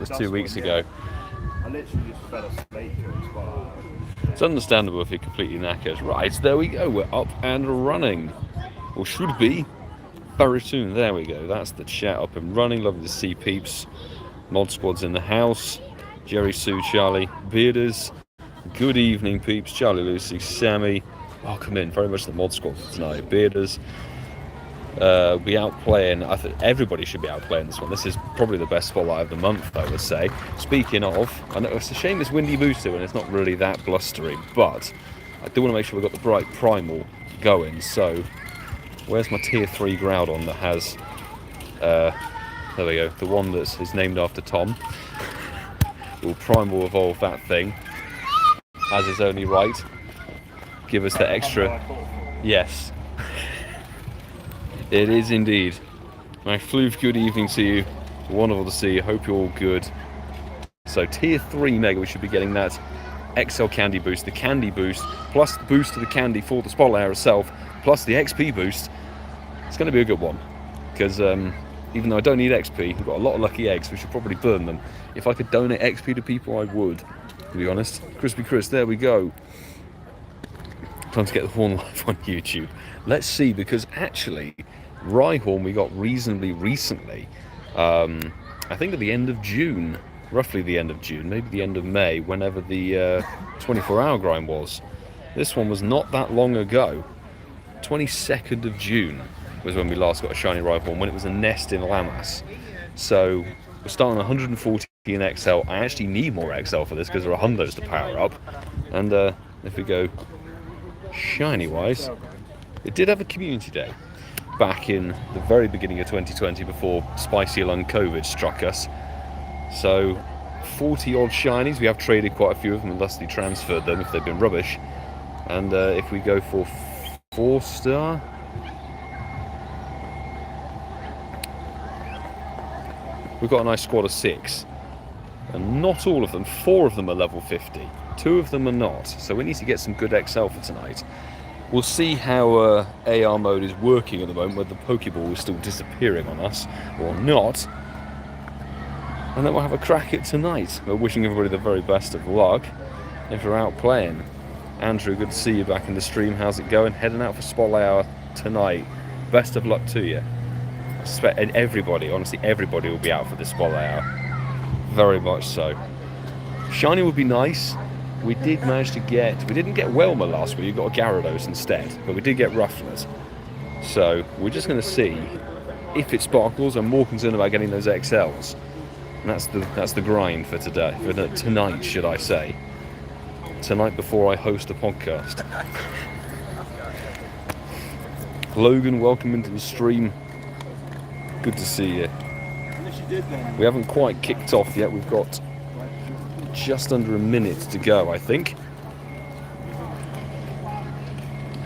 this 2 weeks ago. I literally just fell asleep during Spotlight Hour. It's understandable if you're completely knackered. Right, there we go. We're up and running. Or should be. Very soon. There we go. That's the chat up and running. Lovely to see peeps. Mod Squad's in the house. Jerry, Sue, Charlie, Bearders. Good evening, peeps. CharleyLucy, Sammy. Welcome in. Very much the Mod Squad for tonight. Bearders. Be out playing. I think everybody should be out playing this one. This is probably the best spotlight of the month, I would say. Speaking of, I know it's a shame it's windy boosted and it's not really that blustery, but I do want to make sure we've got the bright primal going. So, where's my tier 3 Groudon that has, there we go, the one that is named after Tom. We'll primal evolve that thing, as is only right. Give us the extra, yes. It is indeed. My Floof, good evening to you. Wonderful to see you. Hope you're all good. So tier 3 Mega, we should be getting that XL candy boost, the candy boost, plus the boost to the candy for the Spotlight Hour itself, plus the XP boost. It's going to be a good one. Because even though I don't need XP, we've got a lot of lucky eggs, we should probably burn them. If I could donate XP to people, I would, to be honest. Crispy Chris, there we go. Time to get the horn live on YouTube. Let's see, because actually, Rhyhorn we got reasonably recently. I think at the end of June, roughly the end of June, maybe the end of May, whenever the 24-hour grind was. This one was not that long ago. 22nd of June was when we last got a Shiny Rhyhorn, when it was a nest in Lamas. So we're starting 140 in XL. I actually need more XL for this because there are Hundos to power up. And if we go shiny-wise, it did have a community day back in the very beginning of 2020 before spicy lung COVID struck us. So 40 odd shinies, we have traded quite a few of them and thusly transferred them if they've been rubbish. And if we go for 4-star, we've got a nice squad of 6, and not all of them, 4 of them are level 50, 2 of them are not, so we need to get some good XL for tonight. We'll see how AR mode is working at the moment, whether the Pokeball is still disappearing on us or not. And then we'll have a crack at tonight. We're wishing everybody the very best of luck if you're out playing. Andrew, good to see you back in the stream. How's it going? Heading out for Spotlight Hour tonight. Best of luck to you. And everybody, honestly, everybody will be out for this Spotlight Hour. Very much so. Shiny would be nice. We did manage to get, we didn't get Welmer last week, we got a Gyarados instead, but we did get Rufflers. So we're just going to see if it sparkles. I'm more concerned about getting those XLs. And that's the grind for today, for tonight, should I say. Tonight before I host a podcast. Logan, welcome into the stream. Good to see you. We haven't quite kicked off yet. We've got just under a minute to go, I think.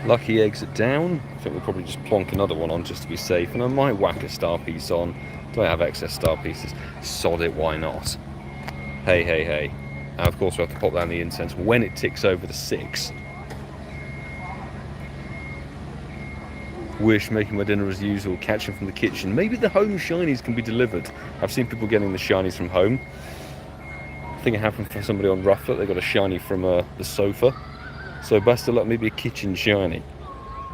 Lucky eggs are down. I think we'll probably just plonk another one on just to be safe. And I might whack a star piece on. Do I have excess star pieces? Sod it, why not? Hey, hey, hey. And of course we have to pop down the incense when it ticks over the 6. Wish, making my dinner as usual, catching from the kitchen. Maybe the home shinies can be delivered. I've seen people getting the shinies from home. I think it happened for somebody on Rufflet. They got a shiny from the sofa. So best of luck, maybe a kitchen shiny.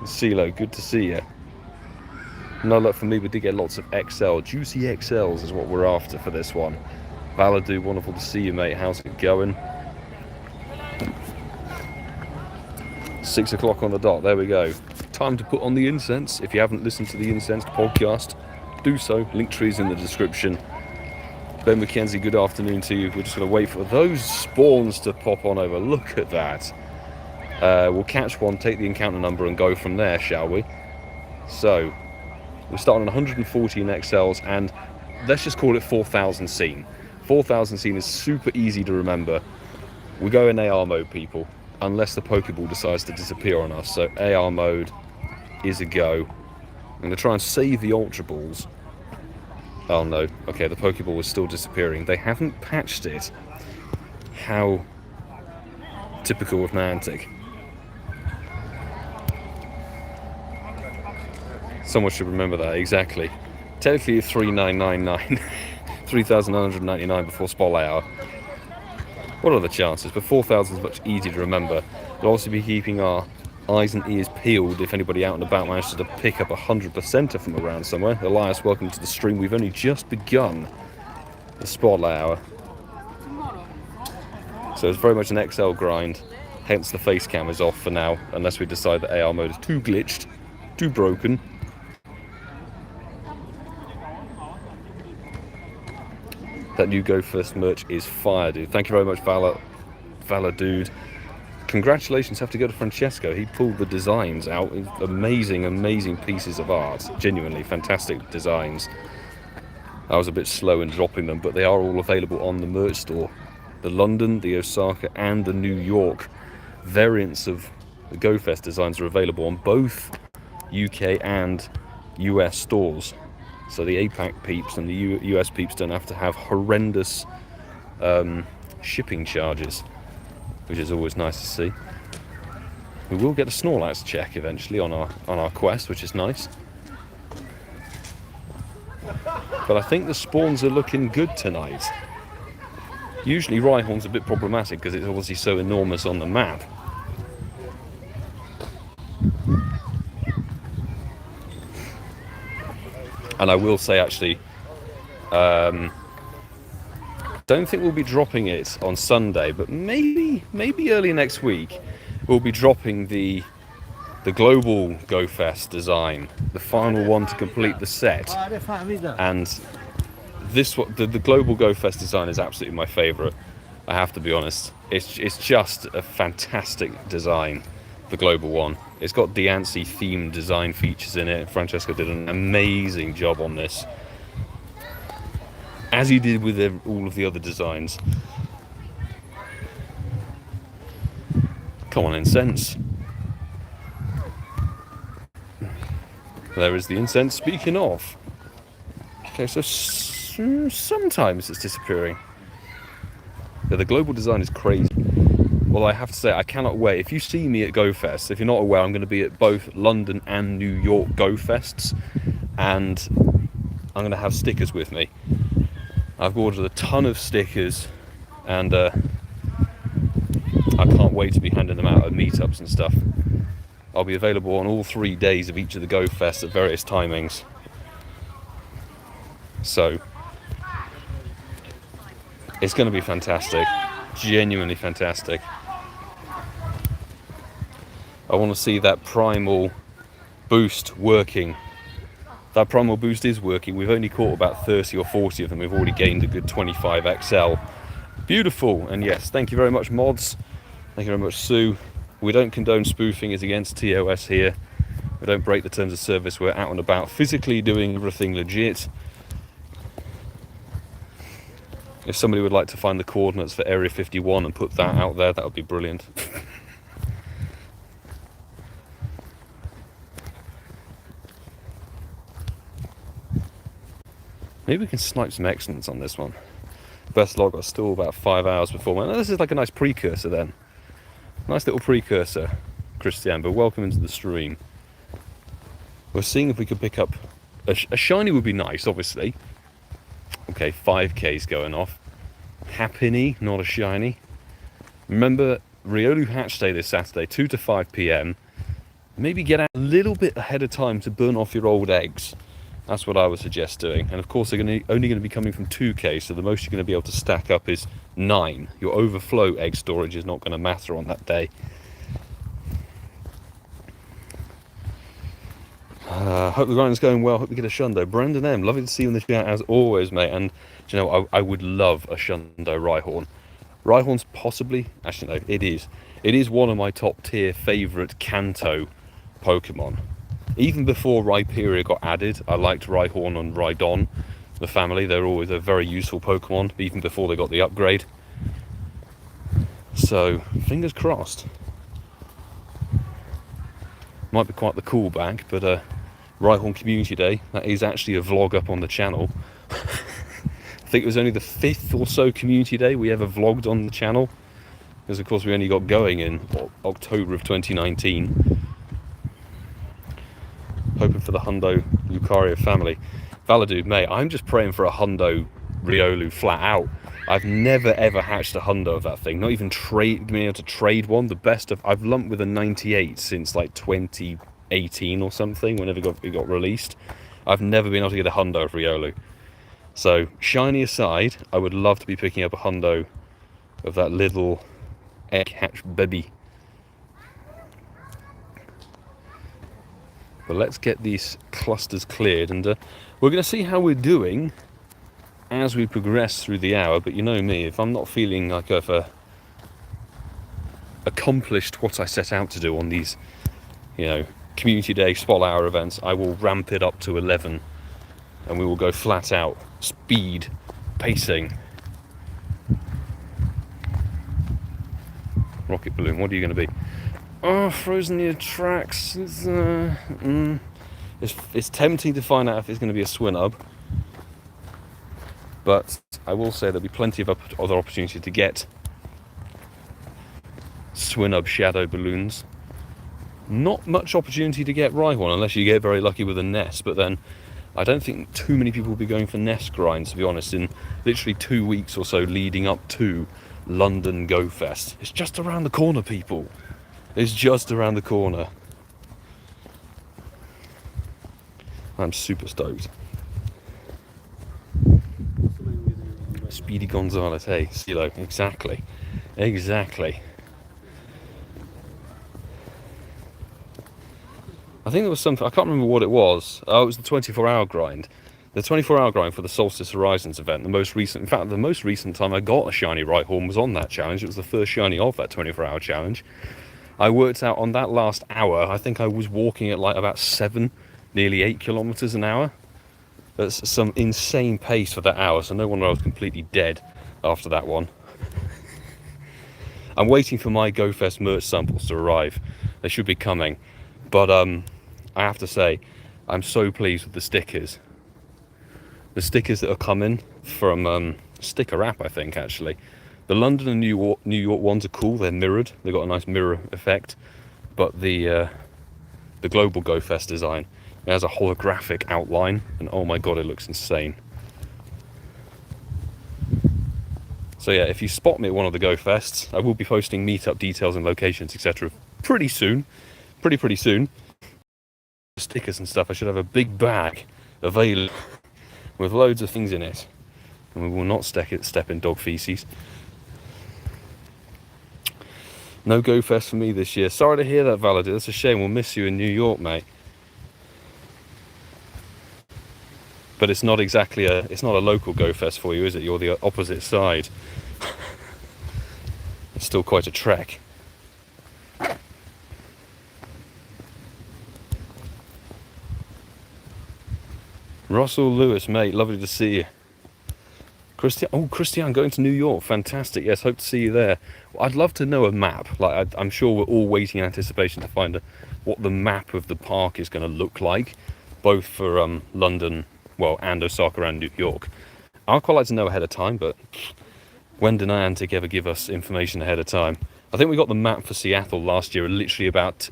CeeCeeismad, good to see you. No luck for me, we did get lots of XL. Juicy XLs is what we're after for this one. Valadu, wonderful to see you, mate. How's it going? 6 o'clock on the dot, there we go. Time to put on the incense. If you haven't listened to the Incensed podcast, do so. Link tree's in the description. Ben McKenzie, good afternoon to you. We're just going to wait for those spawns to pop on over. Look at that. We'll catch one, take the encounter number and go from there, shall we? So, we're starting on 140 in XLs and let's just call it 4,000 scene. 4,000 scene is super easy to remember. We go in AR mode, people, unless the Pokeball decides to disappear on us. So AR mode is a go. I'm going to try and save the Ultra Balls. Oh no, okay, the Pokeball is still disappearing. They haven't patched it. How typical of Niantic. Someone should remember that, exactly. Technically 3999. 3,999 before Spotlight Hour. What are the chances? But 4,000 is much easier to remember. We'll also be keeping our eyes and ears peeled if anybody out and about manages to pick up a 100%er from around somewhere. Elias, welcome to the stream. We've only just begun the Spotlight Hour. So it's very much an XL grind, hence the face cam is off for now, unless we decide that AR mode is too glitched, too broken. That new Go First merch is fire, dude. Thank you very much, Valor dude. Congratulations have to go to Francesco. He pulled the designs out. Amazing, amazing pieces of art. Genuinely fantastic designs. I was a bit slow in dropping them, but they are all available on the merch store. The London, the Osaka, and the New York variants of the GoFest designs are available on both UK and US stores. So the APAC peeps and the US peeps don't have to have horrendous shipping charges, which is always nice to see. We will get a Snorlax check eventually on our quest, which is nice. But I think the spawns are looking good tonight. Usually Rhyhorn's a bit problematic because it's obviously so enormous on the map. And I will say actually, don't think we'll be dropping it on Sunday, but maybe early next week we'll be dropping the global GoFest design, the final one to complete the set. And this the global GoFest design is absolutely my favourite. I have to be honest. It's just a fantastic design, the global one. It's got Diancie themed design features in it. Francesco did an amazing job on this, as he did with all of the other designs. Come on, incense. There is the incense. Speaking of, okay, so sometimes it's disappearing. Yeah, the global design is crazy. Well, I have to say, I cannot wait. If you see me at GoFest, if you're not aware, I'm going to be at both London and New York GoFests, and I'm going to have stickers with me. I've ordered a ton of stickers, and I can't wait to be handing them out at meetups and stuff. I'll be available on all 3 days of each of the GoFests at various timings. So it's going to be fantastic, genuinely fantastic. I want to see that primal boost working. That primal boost is working. We've only caught about 30 or 40 of them. We've already gained a good 25 XL. Beautiful. And yes, thank you very much, mods. Thank you very much, Sue. We don't condone spoofing. It's against TOS here. We don't break the terms of service. We're out and about physically doing everything legit. If somebody would like to find the coordinates for Area 51 and put that out there, that would be brilliant. Maybe we can snipe some excellence on this one. Best log was still about 5 hours before. Well, this is like a nice precursor then. Nice little precursor, Christian, but welcome into the stream. We're seeing if we could pick up a shiny would be nice, obviously. Okay, 5K's going off. Happiny, not a shiny. Remember, Riolu Hatch Day this Saturday, 2 to 5 PM. Maybe get out a little bit ahead of time to burn off your old eggs. That's what I would suggest doing. And of course, they're only going to be coming from 2K, so the most you're going to be able to stack up is 9. Your overflow egg storage is not going to matter on that day. Hope the grind is going well. Hope we get a Shundo. Brendan M, lovely to see you in the chat as always, mate. And you know, I would love a Shundo Rhyhorn. Rhyhorn's possibly, actually no, it is. It is one of my top tier favourite Kanto Pokemon. Even before Rhyperior got added, I liked Rhyhorn and Rhydon, the family. They're always a very useful Pokemon, even before they got the upgrade. So, fingers crossed. Might be quite the callback, but Rhyhorn Community Day, that is actually a vlog up on the channel. I think it was only the 5th or so Community Day we ever vlogged on the channel, because of course we only got going in October of 2019. Hoping for the Hundo Lucario family. Valadude, mate, I'm just praying for a Hundo Riolu flat out. I've never ever hatched a hundo of that thing. Not even being able to trade one. The best of I've lumped with a 98 since like 2018 or something. Whenever it got released, I've never been able to get a hundo of Riolu. So shiny aside, I would love to be picking up a hundo of that little egg hatch baby. But let's get these clusters cleared, and we're going to see how we're doing as we progress through the hour. But you know me, if I'm not feeling like I've accomplished what I set out to do on these, you know, community day spotlight hour events, I will ramp it up to 11 and we will go flat out speed pacing. Rocket balloon, what are you going to be? Oh, frozen near tracks. It's tempting to find out if it's going to be a Swinub, but I will say there'll be plenty of other opportunities to get Swinub shadow balloons. Not much opportunity to get Rhyhorn unless you get very lucky with a nest, but then I don't think too many people will be going for nest grinds, to be honest, in literally 2 weeks or so leading up to London Go Fest. It's just around the corner, people. It's just around the corner. I'm super stoked. Speedy Gonzalez, hey, CeeCeeismad, exactly. Exactly. I think there was something, I can't remember what it was. Oh, it was the 24-hour grind. The 24-hour grind for the Solstice Horizons event. The most recent, in fact, the most recent time I got a Shiny Rhyhorn was on that challenge. It was the first shiny of that 24-hour challenge. I worked out on that last hour, I think I was walking at like about 7, nearly 8 kilometers an hour. That's some insane pace for that hour, so no wonder I was completely dead after that one. I'm waiting for my GoFest merch samples to arrive. They should be coming. But I have to say, I'm so pleased with the stickers. The stickers that are coming from Sticker App, I think, actually. The London and New York ones are cool. They're mirrored. They've got a nice mirror effect. But the global GoFest design, it has a holographic outline, and oh my god, it looks insane. So yeah, if you spot me at one of the GoFests, I will be posting meetup details and locations, etc. pretty soon. Pretty soon. Stickers and stuff. I should have a big bag available with loads of things in it, and we will not step in dog feces. No Go Fest for me this year. Sorry to hear that, Valadir. That's a shame. We'll miss you in New York, mate. But it's not exactly it's not a local Go Fest for you, is it? You're the opposite side. It's still quite a trek. Russell Lewis, mate, lovely to see you. Christian, going to New York, fantastic. Yes, hope to see you there. I'd love to know a map. Like, I'm sure we're all waiting in anticipation to find what the map of the park is going to look like, both for London, well, and Osaka and New York. I'd quite like to know ahead of time, but when did Niantic ever give us information ahead of time? I think we got the map for Seattle last year, literally about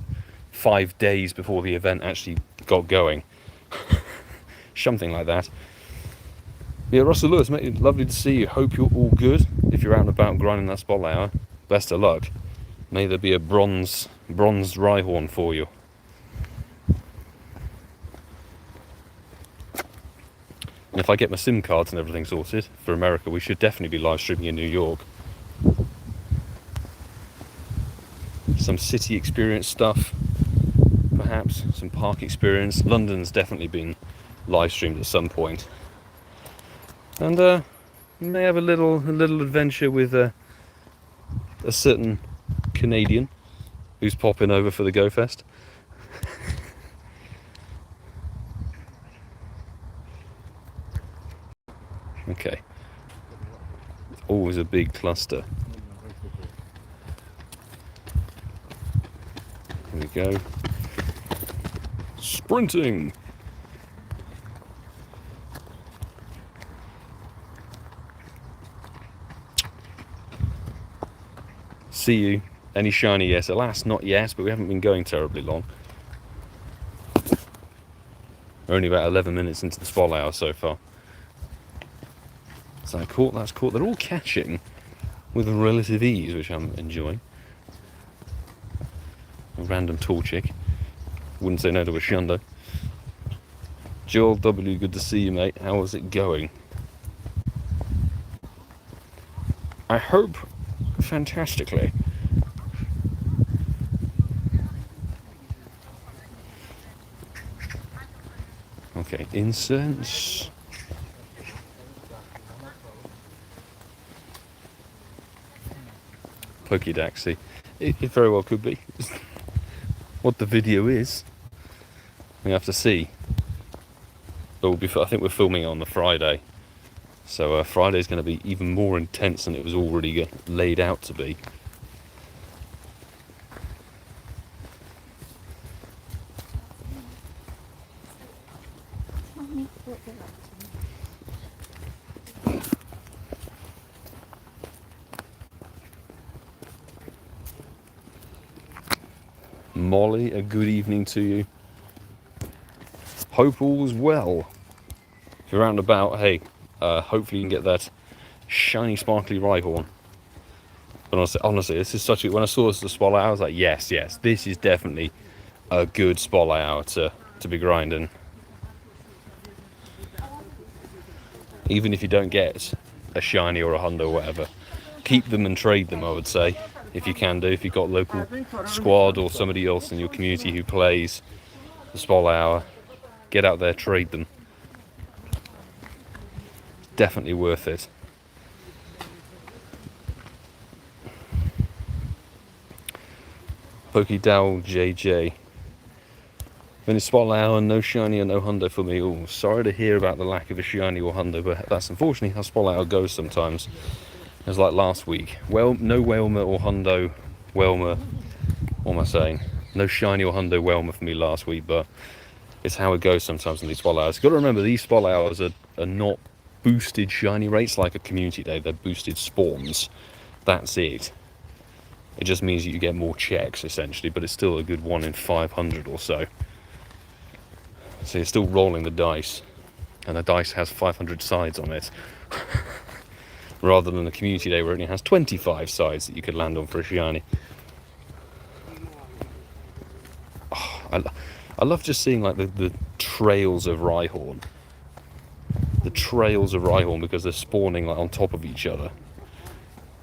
5 days before the event actually got going. Something like that. Yeah, Russell Lewis, mate, lovely to see you. Hope you're all good. If you're out and about grinding that spotlight hour, best of luck. May there be a bronze Rhyhorn for you. And if I get my SIM cards and everything sorted for America, we should definitely be live streaming in New York. Some city experience stuff, perhaps some park experience. London's definitely been live streamed at some point. And you may have a little adventure with a certain Canadian who's popping over for the Go Fest. Okay. It's always a big cluster. Here we go. Sprinting! See you. Any shiny? Yes. Alas, not yet, but we haven't been going terribly long. We're only about 11 minutes into the spotlight hour so far. So cool, that's cool. They're all catching with relative ease, which I'm enjoying. A random tall chick. Wouldn't say no to a Hundo. Joel W, good to see you, mate. How is it going? I hope fantastically. Okay, incense. Pokedaxy. It very well could be. What the video is, we have to see. But I think we're filming on the Friday. So Friday's going to be even more intense than it was already laid out to be. Molly, a good evening to you. Hope all's well. If you're out and about, hey, hopefully you can get that shiny, sparkly Rhyhorn. But honestly, this is such a... When I saw this the Spotlight Hour, I was like, yes, this is definitely a good Spotlight Hour to be grinding. Even if you don't get a shiny or a Hundo or whatever, keep them and trade them, I would say. If you can do, if you've got a local squad or somebody else in your community who plays the Spotlight Hour, get out there, trade them. Definitely worth it. Pokedow JJ. Finished Spotlight Hour, no shiny and no Hundo for me. Oh, sorry to hear about the lack of a shiny or Hundo, but that's unfortunately how Spotlight Hour goes sometimes. It was like last week. Well, no Whelmer or Hundo. Whelmer, what am I saying? No shiny or Hundo Whelmer for me last week, but it's how it goes sometimes in these Spotlight Hours. You've got to remember, these Spotlight Hours are not boosted shiny rates like a community day. They're boosted spawns. That's it. It just means that you get more checks, essentially, but it's still a good 1 in 500 or so. So you're still rolling the dice, and the dice has 500 sides on it. Rather than a community day where it only has 25 sides that you could land on for a shiny. Oh, I love just seeing like the trails of Rhyhorn. The trails of Rhyhorn, because they're spawning like on top of each other.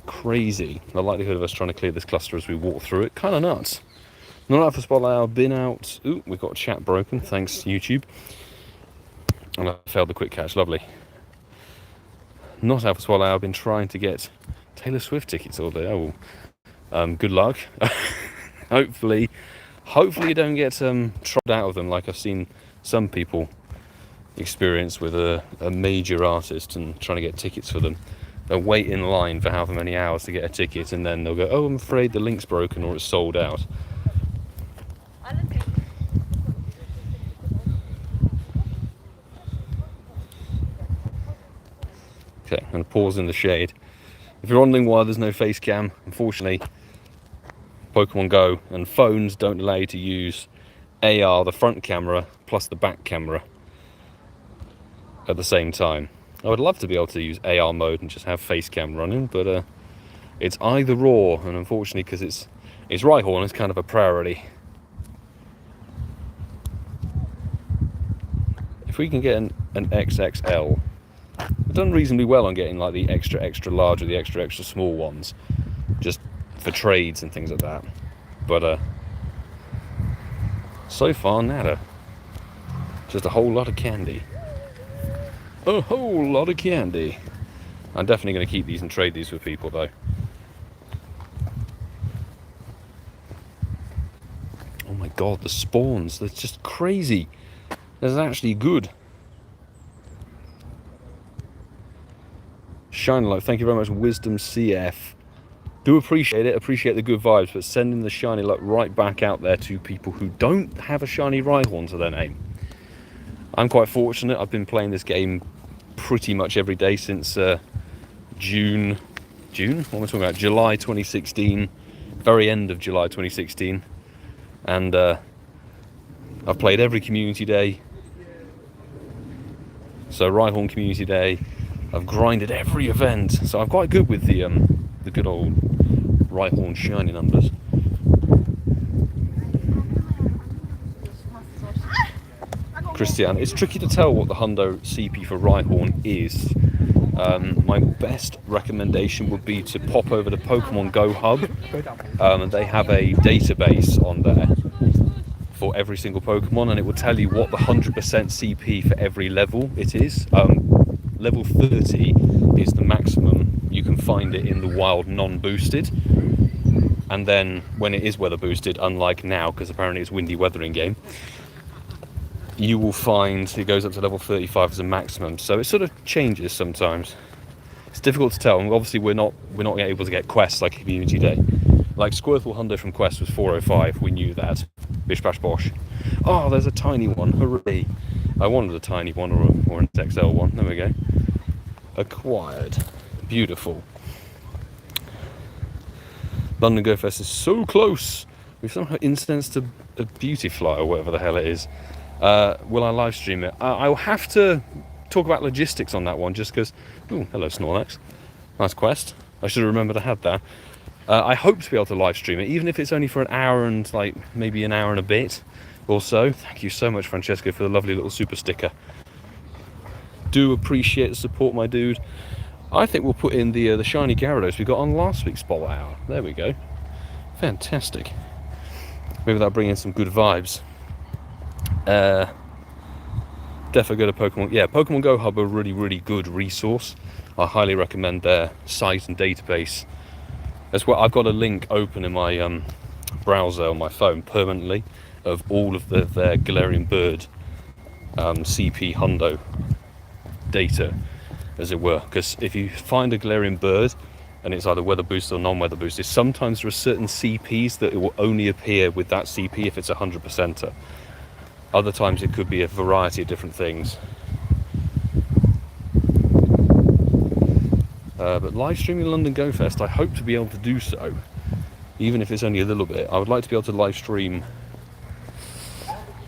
Crazy. The likelihood of us trying to clear this cluster as we walk through it, kind of nuts. Not out for Spotlight Hour, been out. Ooh, we've got chat broken, thanks YouTube. And I failed the quick catch, lovely. Not out for Spotlight Hour, been trying to get Taylor Swift tickets all day. Oh, good luck. Hopefully you don't get trod out of them like I've seen some people experience with a major artist and trying to get tickets for them. They'll wait in line for however many hours to get a ticket, and then they'll go, oh, I'm afraid the link's broken or it's sold out. Okay, I'm going to pause in the shade. If you're wondering why there's no face cam, unfortunately, Pokemon Go and phones don't allow you to use AR, the front camera, plus the back camera at the same time. I would love to be able to use AR mode and just have face cam running, but it's either or, and unfortunately, because it's Rhyhorn, it's kind of a priority. If we can get an XXL, we've done reasonably well on getting like the extra large or the extra small ones, just for trades and things like that. But so far, nada. Just a whole lot of candy. A whole lot of candy. I'm definitely going to keep these and trade these with people though. Oh my god, the spawns, they're just crazy. They're actually good. Shiny Light, thank you very much, Wisdom CF. Do appreciate it, appreciate the good vibes, but sending the Shiny Light right back out there to people who don't have a shiny Rhyhorn to their name. I'm quite fortunate, I've been playing this game pretty much every day since June? What am I talking about? July 2016, very end of July 2016. And I've played every community day. So Rhyhorn community day, I've grinded every event, so I'm quite good with the good old Rhyhorn shiny numbers. Christian, it's tricky to tell what the Hundo CP for Rhyhorn is. My best recommendation would be to pop over to Pokemon Go Hub, and they have a database on there for every single Pokemon, and it will tell you what the 100% CP for every level it is. Level 30 is the maximum you can find it in the wild non-boosted, and then when it is weather boosted, unlike now because apparently it's windy weather in game, you will find it goes up to level 35 as a maximum. So it sort of changes sometimes. It's difficult to tell, and obviously we're not able to get quests like Community Day. Like Squirtle Hundo from Quest was 405, we knew that. Bish bash bosh. Oh, there's a tiny one, hooray. I wanted a tiny one or an XL one, there we go. Acquired. Beautiful. London Go Fest is so close. We've somehow incensed a Beautyfly or whatever the hell it is. Will I live stream it? I'll have to talk about logistics on that one just because... Oh, hello Snorlax. Nice quest. I should have remembered I had that. I hope to be able to live stream it, even if it's only for an hour and like maybe an hour and a bit or so. Thank you so much, Francesco, for the lovely little super sticker. Do appreciate the support, my dude. I think we'll put in the shiny Gyarados we got on last week's Spotlight Hour. There we go. Fantastic. Maybe that'll bring in some good vibes. Definitely go to Pokemon. Yeah, Pokemon Go Hub are a really, really good resource. I highly recommend their site and database. As well, I've got a link open in my browser on my phone permanently of all of their Galarian Bird CP Hundo data, as it were. Because if you find a Galarian Bird and it's either weather boosted or non-weather boosted, sometimes there are certain CPs that it will only appear with that CP if it's 100%er. Other times it could be a variety of different things. But live streaming London Go Fest, I hope to be able to do so, even if it's only a little bit. I would like to be able to live stream,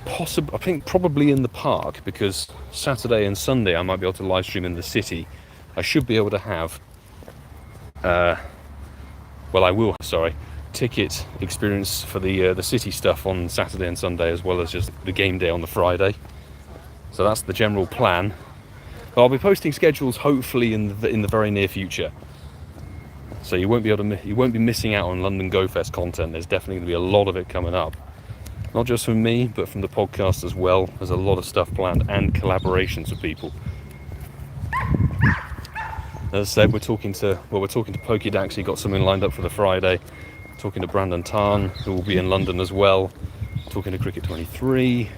I think probably in the park, because Saturday and Sunday I might be able to live stream in the city. I should be able to have, ticket experience for the city stuff on Saturday and Sunday, as well as just the game day on the Friday. So that's the general plan. But I'll be posting schedules hopefully in the very near future. So you won't be missing out on London Go Fest content. There's definitely going to be a lot of it coming up. Not just from me, but from the podcast as well. There's a lot of stuff planned and collaborations with people. As I said, we're talking to Pokédax. He got something lined up for the Friday. Talking to Brandon Tarn, who will be in London as well. Talking to Cricket 23,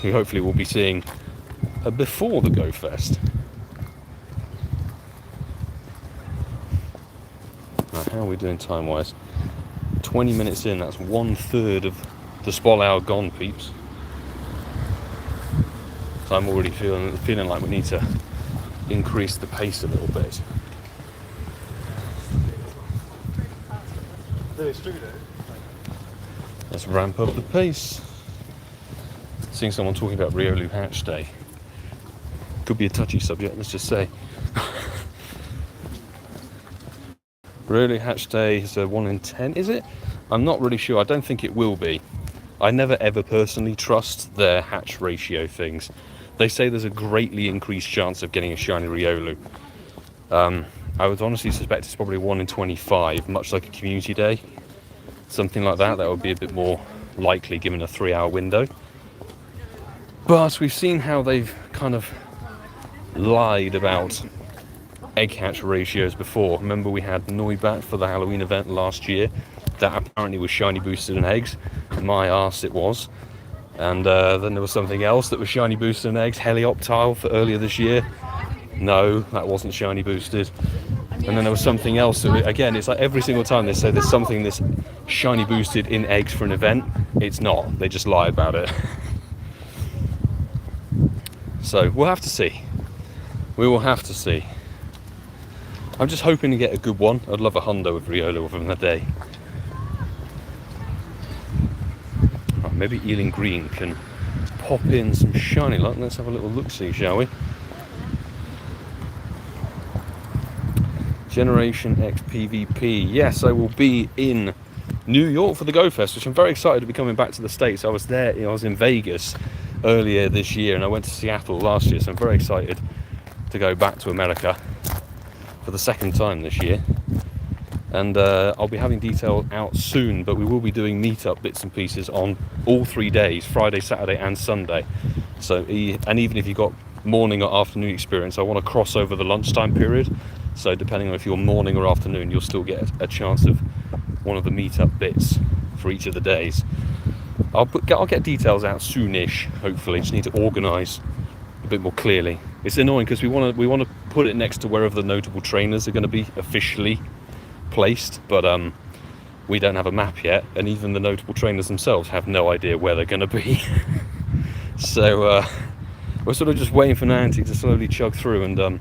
who hopefully we'll be seeing before the Go Fest. Right, how are we doing time-wise? 20 minutes in, that's 1/3 of the Spotlight Hour gone, peeps. So I'm already feeling like we need to increase the pace a little bit. Let's ramp up the pace. Seeing someone talking about Riolu Hatch Day. Could be a touchy subject, let's just say. Riolu Hatch Day is a 1 in 10, is it? I'm not really sure, I don't think it will be. I never ever personally trust their hatch ratio things. They say there's a greatly increased chance of getting a shiny Riolu. I would honestly suspect it's probably 1 in 25, much like a Community Day. Something like that, that would be a bit more likely given a 3-hour window. But we've seen how they've kind of lied about egg hatch ratios before. Remember we had Noibat for the Halloween event last year. That apparently was shiny boosted in eggs. My arse it was. And then there was something else that was shiny boosted in eggs. Helioptile for earlier this year. No, that wasn't shiny boosted. And then there was something else that, again, it's like every single time they say there's something that's shiny boosted in eggs for an event, it's not. They just lie about it. So we'll have to see. We will have to see. I'm just hoping to get a good one. I'd love a Hundo with Riolu within the day. Right, maybe Ealing Green can pop in some shiny luck. Let's have a little look-see, shall we? Generation X PvP. Yes, I will be in New York for the Go Fest, which I'm very excited to be coming back to the States. I was there, I was in Vegas earlier this year, and I went to Seattle last year, so I'm very excited to go back to America for the second time this year. And I'll be having details out soon, but we will be doing meetup bits and pieces on all 3 days, Friday, Saturday and Sunday. So, and even if you've got morning or afternoon experience, I want to cross over the lunchtime period. So depending on if you're morning or afternoon, you'll still get a chance of one of the meetup bits for each of the days. I'll get details out soonish, hopefully. Just need to organise a bit more clearly. It's annoying because we want to put it next to wherever the notable trainers are going to be officially placed, but we don't have a map yet, and even the notable trainers themselves have no idea where they're going to be. So we're sort of just waiting for Niantic to slowly chug through, and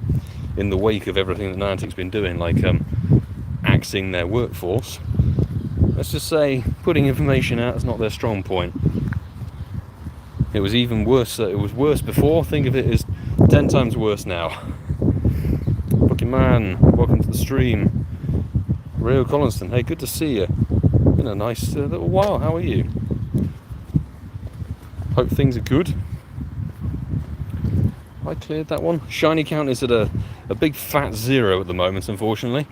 in the wake of everything that Niantic's been doing, like axing their workforce, let's just say putting information out is not their strong point. It was even worse. It was worse before. Think of it as 10 times worse now. Pokemon, welcome to the stream. Rio Collinston, hey, good to see you. Been a nice little while. How are you? Hope things are good. I cleared that one. Shiny count is at a big fat 0 at the moment, unfortunately.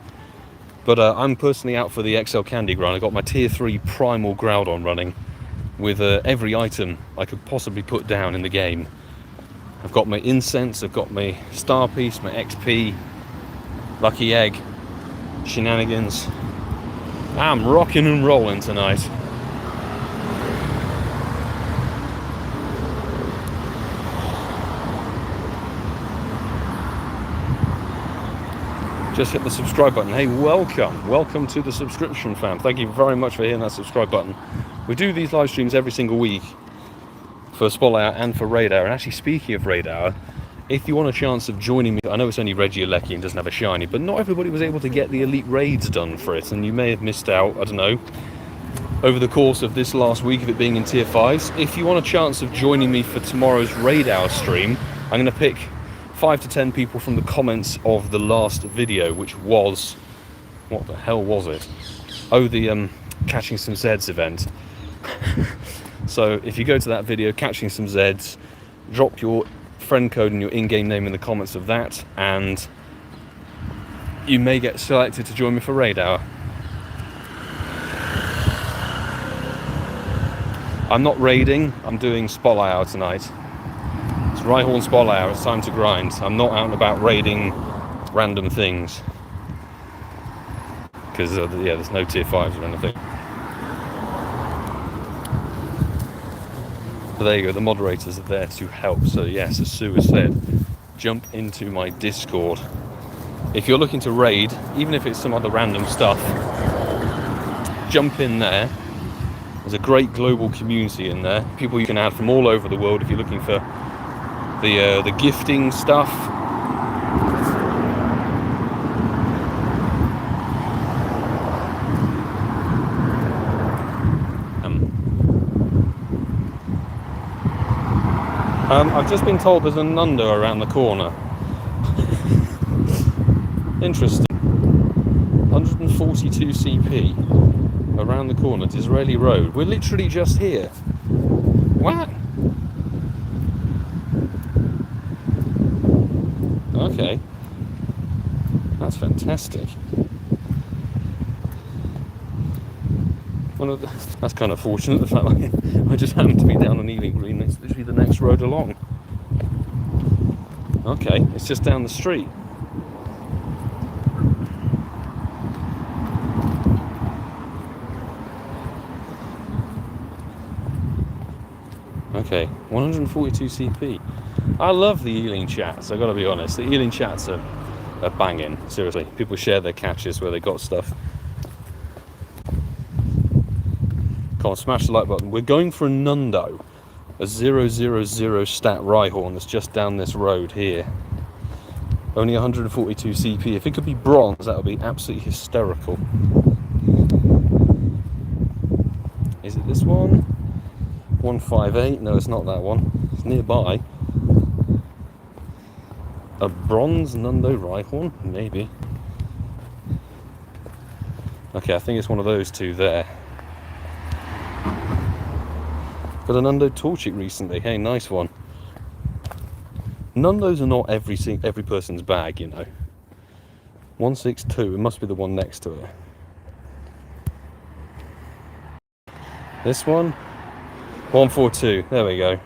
But I'm personally out for the XL Candy grind. I got my tier 3 primal Groudon running with every item I could possibly put down in the game. I've got my incense, I've got my star piece, my XP, lucky egg, shenanigans. I'm rocking and rolling tonight. Just hit the subscribe button. Hey, welcome to the subscription fam. Thank you very much for hitting that subscribe button. We do these live streams every single week for Spotlight Hour and for Raid Hour. And actually, speaking of Raid Hour, if you want a chance of joining me, I know it's only Reggie Alecki and doesn't have a shiny, but not everybody was able to get the elite raids done for it, and you may have missed out, I don't know, over the course of this last week of it being in tier 5s. If you want a chance of joining me for tomorrow's Raid Hour stream, I'm going to pick 5 to 10 people from the comments of the last video, which was, what the hell was it? Oh, the Catching Some Zeds event. So if you go to that video, Catching Some Zeds, drop your friend code and your in-game name in the comments of that, and you may get selected to join me for Raid Hour. I'm not raiding, I'm doing Spotlight Hour tonight. It's Rhyhorn Spotlight Hour, it's time to grind. I'm not out and about raiding random things. Because, yeah, there's no tier 5s or anything. But there you go, the moderators are there to help. So yes, as Sue has said, jump into my Discord. If you're looking to raid, even if it's some other random stuff, jump in there. There's a great global community in there. People you can add from all over the world if you're looking for the gifting stuff. I've just been told there's a Hundo around the corner. Interesting. 142 CP around the corner, Disraeli Road. We're literally just here. What? Okay. That's fantastic. That's kind of fortunate, the fact that I just happened to be down on Ealing Green. It's literally the next road along. Okay, it's just down the street. Okay, 142 CP. I love the Ealing chats, I've got to be honest. The Ealing chats are banging, seriously. People share their catches where they got stuff. Come on, smash the like button. We're going for a Hundo, a 000 stat Rhyhorn that's just down this road here. Only 142 CP. If it could be bronze, that would be absolutely hysterical. Is it this one? 158? No, it's not that one. It's nearby. A bronze Hundo Rhyhorn? Maybe. Okay, I think it's one of those two there. Got an Hundo Torchic recently. Hey, nice one. Nundos are not every person's bag, you know. 162, it must be the one next to it. This one? 142, there we go.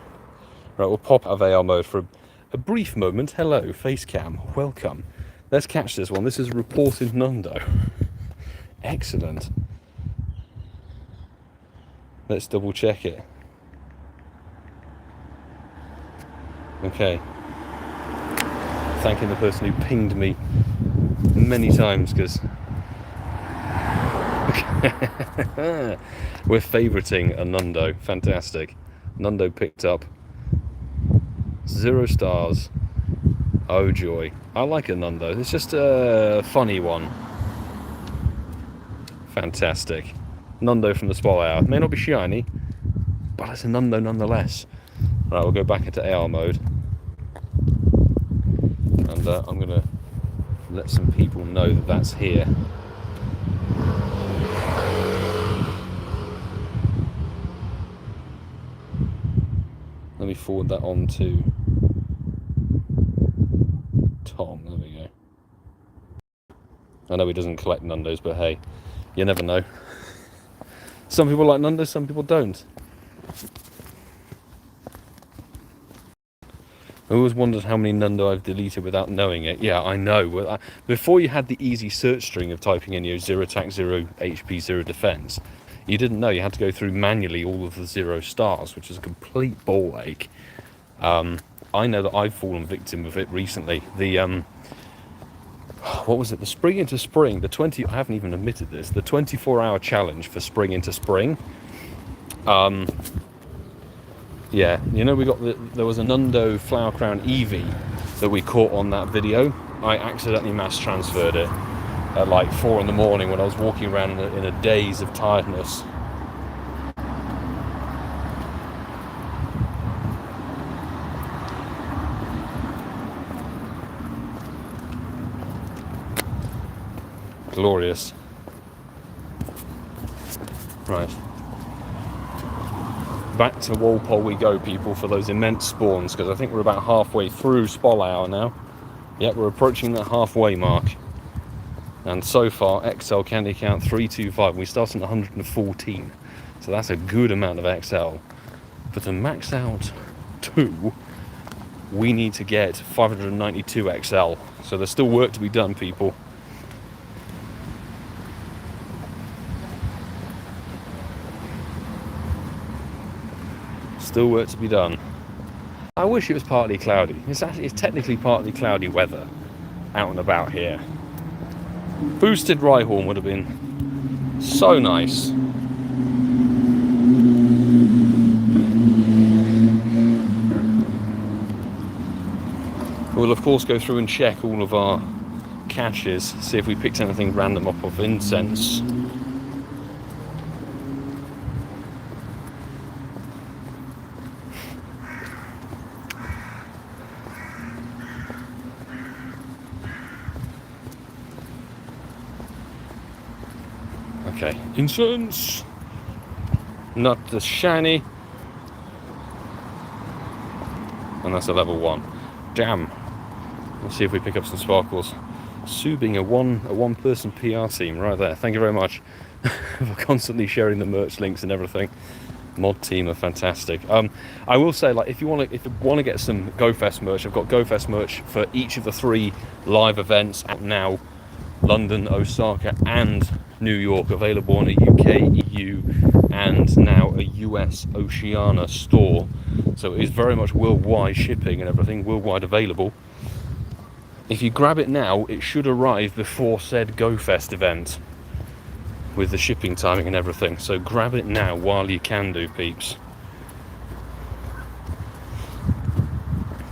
Right, we'll pop out of AR mode for a brief moment. Hello, Facecam, welcome. Let's catch this one. This is reported Hundo. Excellent. Let's double check it. Okay. Thanking the person who pinged me many times, because we're favoriting a Hundo. Fantastic. Hundo picked up 0 stars. Oh joy. I like a Hundo. It's just a funny one. Fantastic. Hundo from the Spotlight Hour. May not be shiny, but it's a Hundo nonetheless. Right, we'll go back into AR mode. And I'm going to let some people know that that's here. Let me forward that on to Tom. There we go. I know he doesn't collect Hundos, but hey, you never know. Some people like Hundos, some people don't. I always wondered how many Hundo I've deleted without knowing it. Yeah, I know. Before you had the easy search string of typing in 0 attack, 0 HP, 0 defense, you didn't know. You had to go through manually all of the 0 stars, which is a complete ball ache. I know that I've fallen victim of it recently. The what was it? The Spring into Spring. I haven't even admitted this. The 24-hour challenge for Spring into Spring. Yeah, you know, there was an Hundo Flower Crown Eevee that we caught on that video. I accidentally mass transferred it at like 4 in the morning when I was walking around in a daze of tiredness. Glorious. Right. Back to Walpole we go, people, for those immense spawns, because I think we're about halfway through Spotlight Hour now. Yep, we're approaching that halfway mark. And so far, XL candy count 325. We started at 114. So that's a good amount of XL. But to max out 2, we need to get 592 XL. So there's still work to be done, people. Still work to be done. I wish it was partly cloudy. It's technically partly cloudy weather out and about here. Boosted Rhyhorn would have been so nice. We'll of course go through and check all of our caches, see if we picked anything random up of incense. Okay, incense, not the shiny, and that's a level 1. Damn. Let's see if we pick up some sparkles. Sue being a one person PR team right there. Thank you very much for constantly sharing the merch links and everything. Mod team are fantastic. I will say, like, if you want to get some GoFest merch, I've got GoFest merch for each of the 3 live events out now: London, Osaka, and New York, available on a UK, EU, and now a US Oceania store. So it is very much worldwide shipping and everything, worldwide available. If you grab it now, it should arrive before said GoFest event, with the shipping timing and everything. So grab it now while you can do, peeps.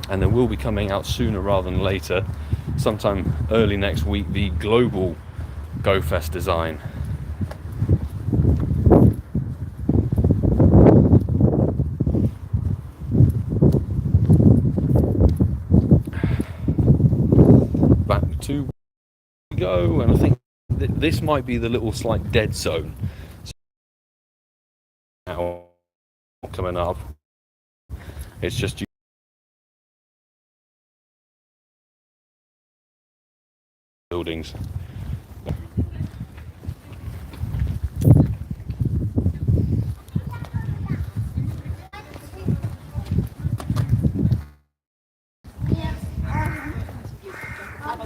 And then will be coming out sooner rather than later, sometime early next week, the global GoFest design. Back to go, and I think this might be the little slight dead zone. Now coming up, it's just buildings.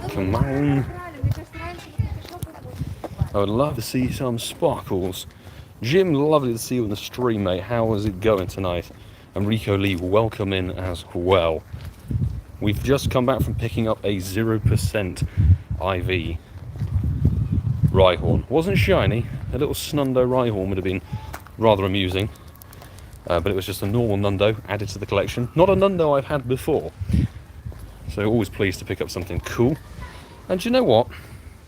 Come on. I would love to see some sparkles. Jim, lovely to see you on the stream, mate. How is it going tonight? And Rico Lee, welcome in as well. We've just come back from picking up a 0% IV Rhyhorn. Wasn't shiny. A little Snundo Rhyhorn would have been rather amusing. But it was just a normal Nundo added to the collection. Not a Nundo I've had before. So always pleased to pick up something cool. And do you know what?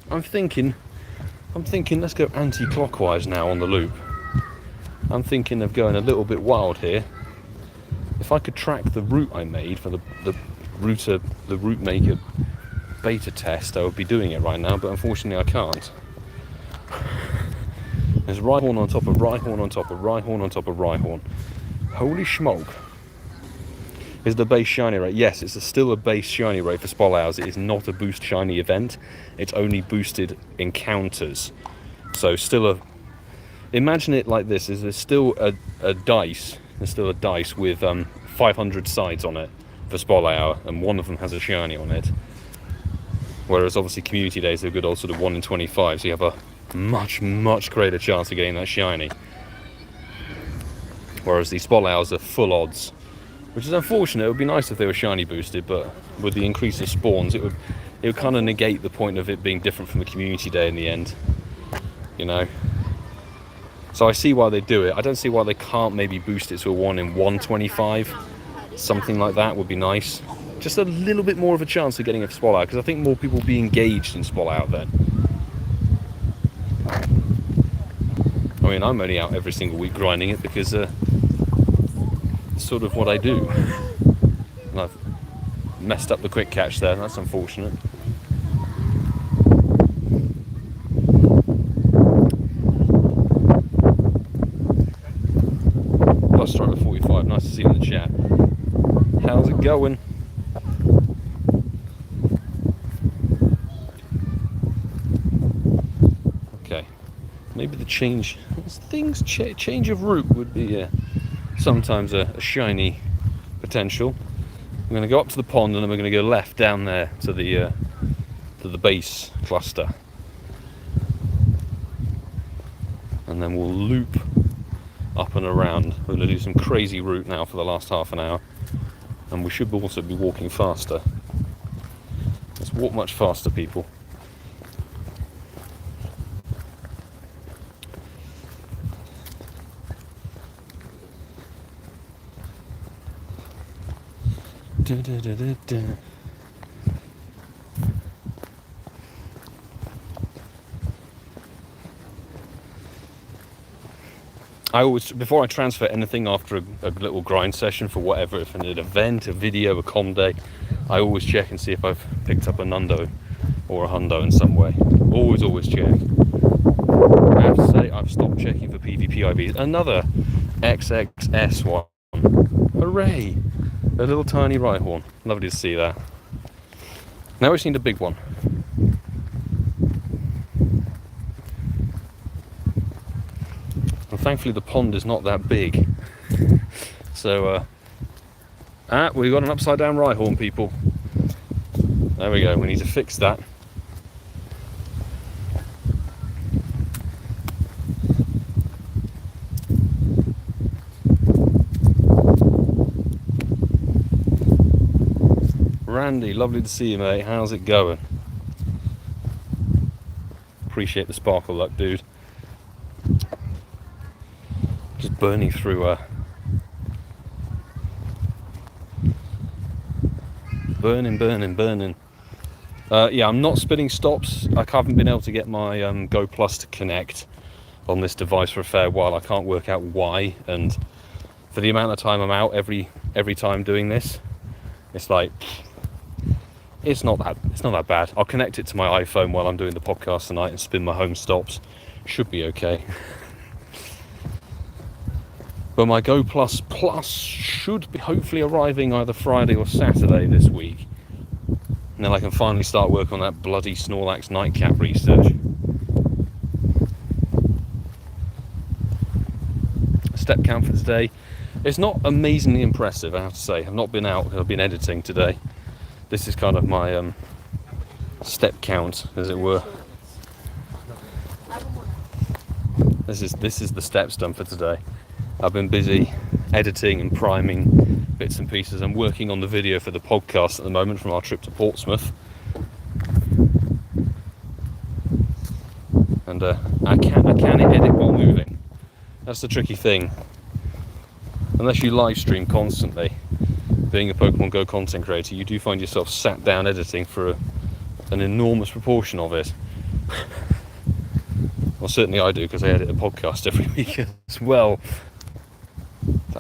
I'm thinking let's go anti-clockwise now on the loop. I'm thinking of going a little bit wild here. If I could track the route I made for the route maker beta test, I would be doing it right now, but unfortunately I can't. There's Rhyhorn on top of Rhyhorn on top of Rhyhorn on top of Rhyhorn. Holy smoke. Is the base shiny rate? Yes, it's still a base shiny rate for Spotlight Hours. It is not a boost shiny event. It's only boosted encounters. So still a... Imagine it like this, is there's still a dice. There's still a dice with 500 sides on it for Spotlight Hour, and one of them has a shiny on it. Whereas obviously Community Days are a good old sort of 1 in 25, so you have a much, much greater chance of getting that shiny. Whereas these Spotlight Hours are full odds. Which is unfortunate. It would be nice if they were shiny boosted, but with the increase of spawns, it would kind of negate the point of it being different from the Community Day in the end, you know. So I see why they do it. I don't see why they can't maybe boost it to a 1 in 125. Something like that would be nice. Just a little bit more of a chance of getting a Spotlight, because I think more people will be engaged in Spotlight Out then. I mean, I'm only out every single week grinding it because sort of what I do. And I've messed up the quick catch there. That's unfortunate. Plus striker 45. Nice to see you in the chat. How's it going? Okay. Maybe the change of route would be sometimes a shiny potential. I'm going to go up to the pond and then we're going to go left down there to the base cluster, and then we'll loop up and around. We're going to do some crazy route now for the last half an hour, and we should also be walking faster. Let's walk much faster, people. I always, before I transfer anything after a little grind session for whatever, if an event, a video, a com day, I always check and see if I've picked up a Nundo or a Hundo in some way. Always check. I have to say, I've stopped checking for PvP IVs. Another XXS one. Hooray! A little tiny Rhyhorn. Lovely to see that. Now we just need a big one. And thankfully the pond is not that big. So, we've got an upside down Rhyhorn, people. There we go, we need to fix that. Randy, lovely to see you, mate. How's it going? Appreciate the sparkle luck, dude. Just burning through burning. Yeah, I'm not spinning stops. I haven't been able to get my Go Plus to connect on this device for a fair while. I can't work out why, and for the amount of time I'm out every time doing this, it's like It's not that bad. I'll connect it to my iPhone while I'm doing the podcast tonight and spin my home stops. Should be okay. But my Go Plus Plus should be hopefully arriving either Friday or Saturday this week. And then I can finally start work on that bloody Snorlax nightcap research. Step count for today. It's not amazingly impressive, I have to say. I've not been out, I've been editing today. This is kind of my step count, as it were. This is the steps done for today. I've been busy editing and priming bits and pieces. I'm working on the video for the podcast at the moment from our trip to Portsmouth. And I can edit while moving. That's the tricky thing. Unless you live stream constantly, being a Pokemon Go content creator, you do find yourself sat down editing for an enormous proportion of it. Well, certainly I do, because I edit a podcast every week as well.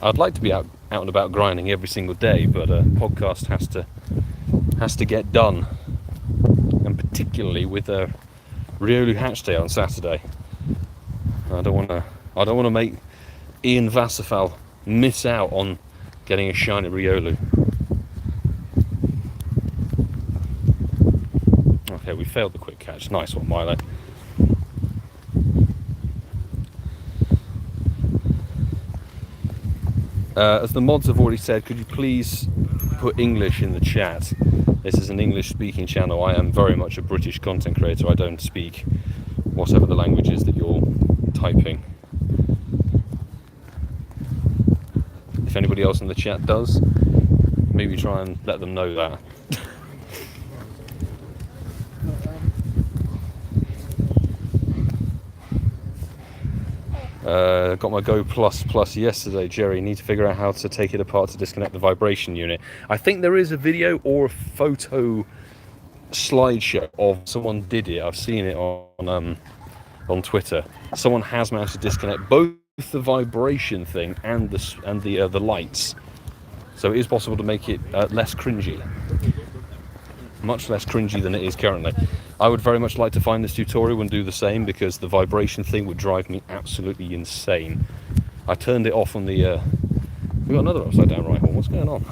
I'd like to be out and about grinding every single day, but a podcast has to get done, and particularly with a Riolu Hatch Day on Saturday. I don't want to make Ian Vassafal miss out on getting a shiny Riolu. Okay, we failed the quick catch. Nice one, Milo. As the mods have already said, could you please put English in the chat? This is an English speaking channel. I am very much a British content creator. I don't speak whatever the language is that you're typing. If anybody else in the chat does, maybe try and let them know that. Got my Go Plus Plus yesterday, Jerry. Need to figure out how to take it apart to disconnect the vibration unit. I think there is a video or a photo slideshow of someone did it. I've seen it on Twitter. Someone has managed to disconnect both the vibration thing and the lights, so it is possible to make it less cringy, much less cringy than it is currently. I would very much like to find this tutorial and do the same, because the vibration thing would drive me absolutely insane. I turned it off on the we got another upside down Rhyhorn. What's going on?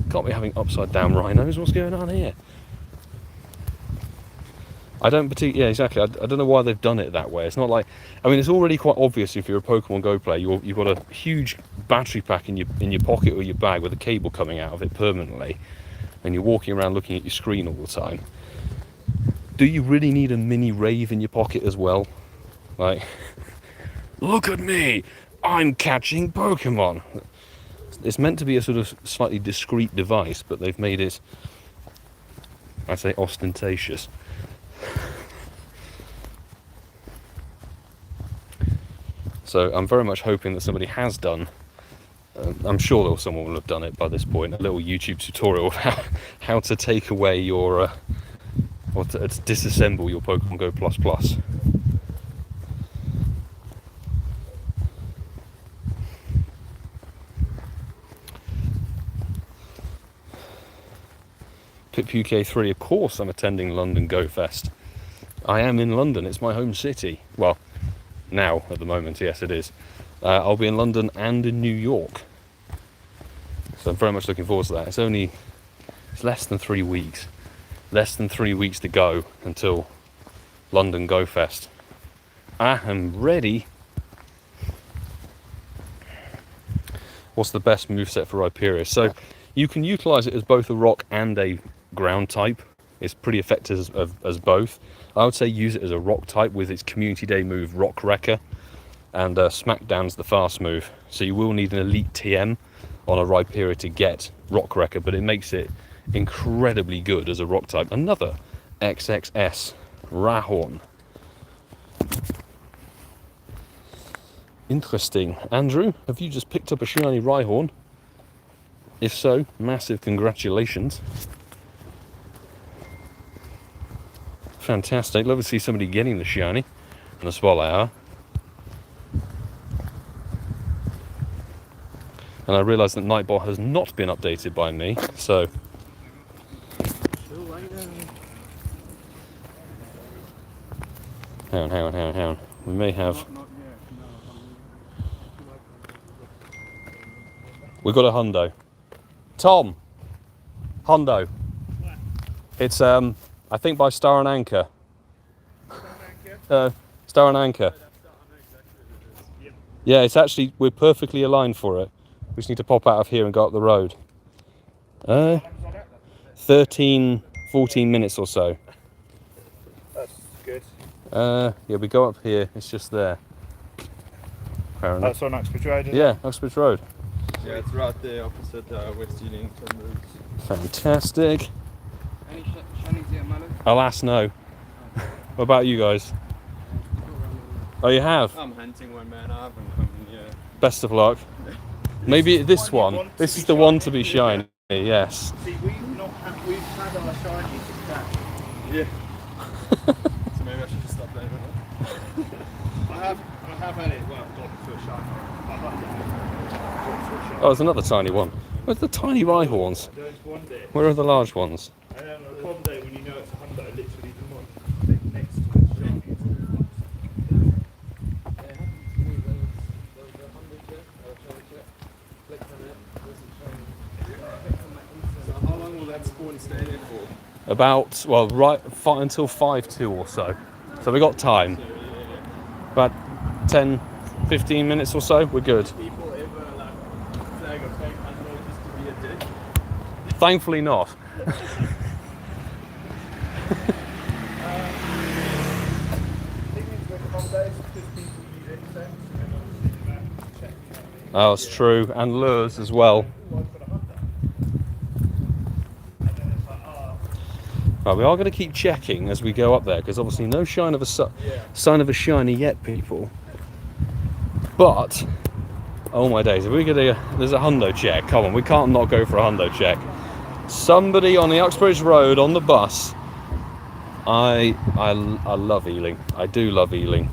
Can't be having upside down rhinos. What's going on here? I don't particularly, yeah, exactly. I don't know why they've done it that way. It's not like, I mean, it's already quite obvious if you're a Pokemon Go player. You've got a huge battery pack in your pocket or your bag with a cable coming out of it permanently, and you're walking around looking at your screen all the time. Do you really need a mini rave in your pocket as well? Like, look at me, I'm catching Pokemon. It's meant to be a sort of slightly discreet device, but they've made it, I'd say, ostentatious. So I'm very much hoping that somebody has done, I'm sure someone will have done it by this point, a little YouTube tutorial of how to take away your, or to disassemble your Pokemon Go Plus Plus. PipUK3, of course I'm attending London Go Fest. I am in London, it's my home city. Well, now, at the moment, yes it is. I'll be in London and in New York. So I'm very much looking forward to that. It's less than 3 weeks. Less than 3 weeks to go until London Go Fest. I am ready. What's the best moveset for Rhyhorn? So you can utilise it as both a rock and a ground type. It's pretty effective as both. I would say use it as a rock type with its Community Day move Rock Wrecker, and Smackdown's the fast move. So you will need an elite TM on a Rhyhorn to get Rock Wrecker, but it makes it incredibly good as a rock type. Another XXS Rhyhorn. Interesting. Andrew, have you just picked up a shiny Rhyhorn? If so, massive congratulations. Fantastic. Love to see somebody getting the shiny in the Spotlight Hour. And I realise that Nightbot has not been updated by me, so Hang on. We may have... We've got a Hundo. Tom! Hundo. It's, I think by Star and Anchor. Star and Anchor. Yeah, it's actually, we're perfectly aligned for it. We just need to pop out of here and go up the road. 13, 14 minutes or so. That's good. Yeah, we go up here, it's just there. Apparently. That's on Uxbridge Road, Yeah, Uxbridge Road. Yeah, it's right there opposite West Ealing Timbers. Fantastic. Any shinies yet, Mallow? Alas, no. What about you guys? Oh, you have? I'm hunting one, man. I haven't come in here. Best of luck. Maybe this one. This is the one to be shiny, yes. See, we've had our shiny to scratch. Yeah. So maybe I should just stop blaming it. I have had it, well, gone to a shiny. I have had it. Oh, there's another tiny one. Where's the tiny Rhyhorns? There's one day. Where are the large ones? And then one day when you know it's a Hundo, literally the one next to the shiny. So how long will that spawn stay there for? About, well, until 5-2 or so. So we got time. About 10, 15 minutes or so, we're good. People ever like flag a fake Hundo just to be a dick? Thankfully not. Oh, it's true, and lures as well. Right, we are going to keep checking as we go up there, because obviously no sign of a shiny yet, people. But, oh my days, if we get there's a Hundo check. Come on, we can't not go for a Hundo check. Somebody on the Uxbridge Road on the bus. I love Ealing. I do love Ealing.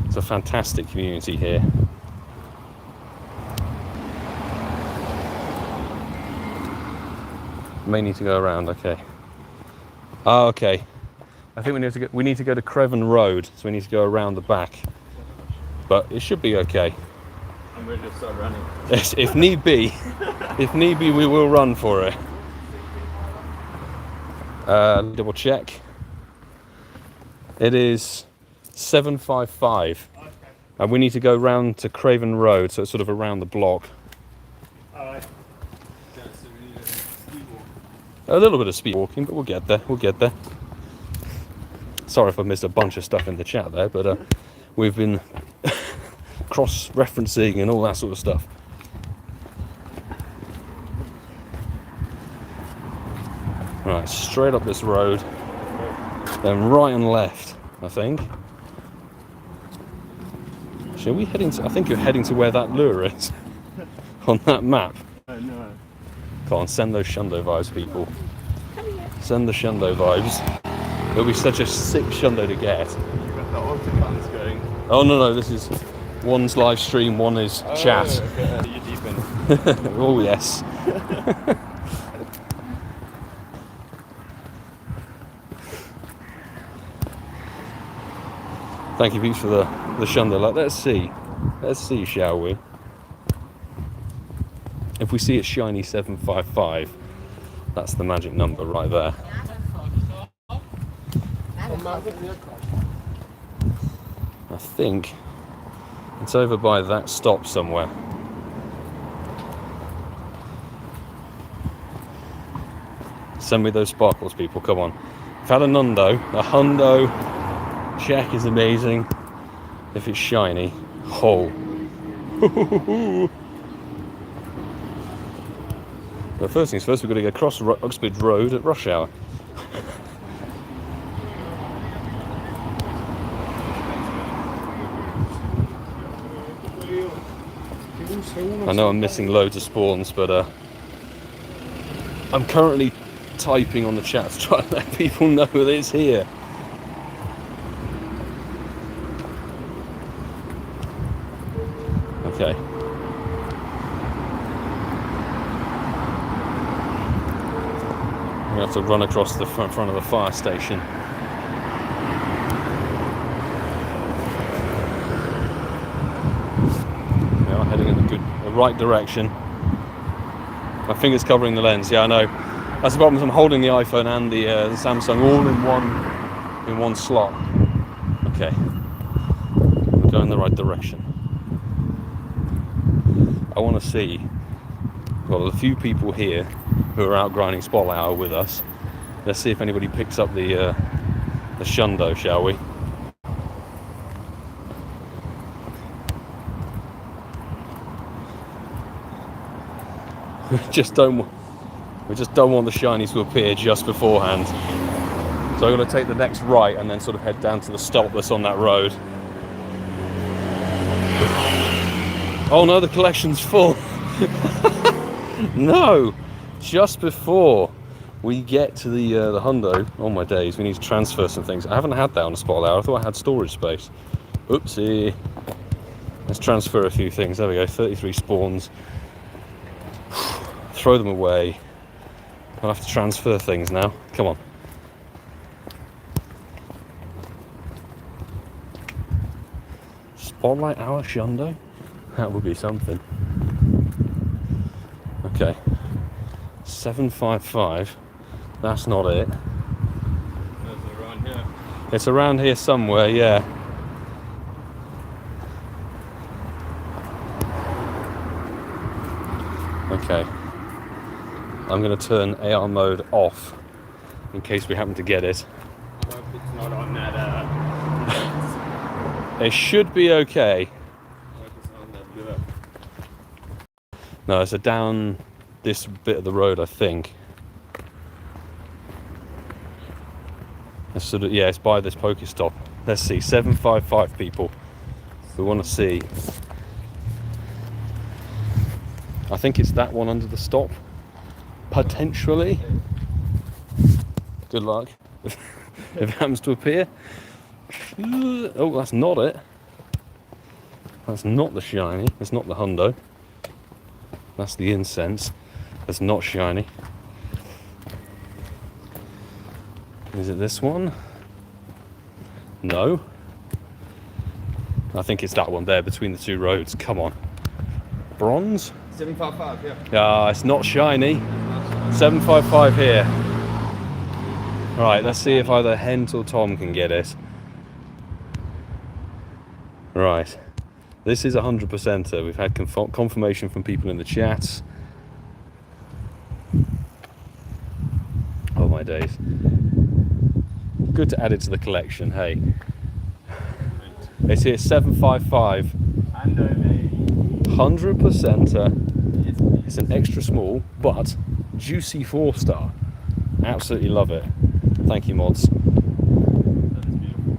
It's a fantastic community here. May need to go around. Okay. Oh, okay. I think we need to go to Craven Road, so we need to go around the back. But it should be okay. I'm ready to start running. Yes, if need be, we will run for it. Double check. It is 7:55, and we need to go round to Craven Road, so it's sort of around the block. A little bit of speed walking, but we'll get there. We'll get there. Sorry if I missed a bunch of stuff in the chat there, but we've been cross-referencing and all that sort of stuff. Right, straight up this road, then right and left, I think. Shall we heading to? I think you're heading to where that lure is on that map. No. Come on, send those Shundo vibes, people. Send the Shundo vibes. It'll be such a sick Shundo to get. The autocan's going. Oh no, this is one's live stream, one is chat. Okay. You're deep in. Oh yes. Thank you, peeps, for the Shundo. Like, let's see, shall we? If we see a shiny 755, that's the magic number right there. I think it's over by that stop somewhere. Send me those sparkles, people, come on. I've had a Hundo check is amazing. If it's shiny, oh. But first things first, we've got to get across Uxbridge Road at rush hour. I know I'm missing loads of spawns, but I'm currently typing on the chat to try and let people know that it's here. Okay. We have to run across the front of the fire station. right direction. My finger's covering the lens. Yeah, I know. That's the problem. I'm holding the iPhone and the Samsung all in one slot. Okay, we're going the right direction. I want to see. Well, a few people here who are out grinding Spotlight Hour with us. Let's see if anybody picks up the Hundo, shall we? We just don't want the shinies to appear just beforehand. So I'm going to take the next right and then sort of head down to the stop that's on that road. Oh no, the collection's full. No, just before we get to the Hundo. Oh my days, we need to transfer some things. I haven't had that on a Spotlight Hour. I thought I had storage space. Oopsie. Let's transfer a few things. There we go, 33 spawns. Throw them away. I'll have to transfer things now. Come on. Spotlight Hour Hundo? That would be something. Okay. 755. That's not it. It's around here. It's around here somewhere, yeah. Okay. I'm going to turn AR mode off in case we happen to get it. I hope it's not on that. It should be okay. I hope it's on that blue. No, it's a down this bit of the road, I think. It's sort of, yeah, it's by this Pokestop. Let's see, 755 people. We want to see. I think it's that one under the stop. Potentially. Good luck. If it happens to appear. Oh, that's not it. That's not the shiny. That's not the Hundo. That's the incense. That's not shiny. Is it this one? No. I think it's that one there between the two roads. Come on. Bronze? 755, yeah. Ah, it's not shiny. 755 here. Right, let's see if either Hent or Tom can get it. Right. This is 100%er. We've had confirmation from people in the chats. Oh my days. Good to add it to the collection, hey. It's here, 755. 100%er. It's an extra small, but juicy 4-star. Absolutely love it. Thank you, mods. That is beautiful.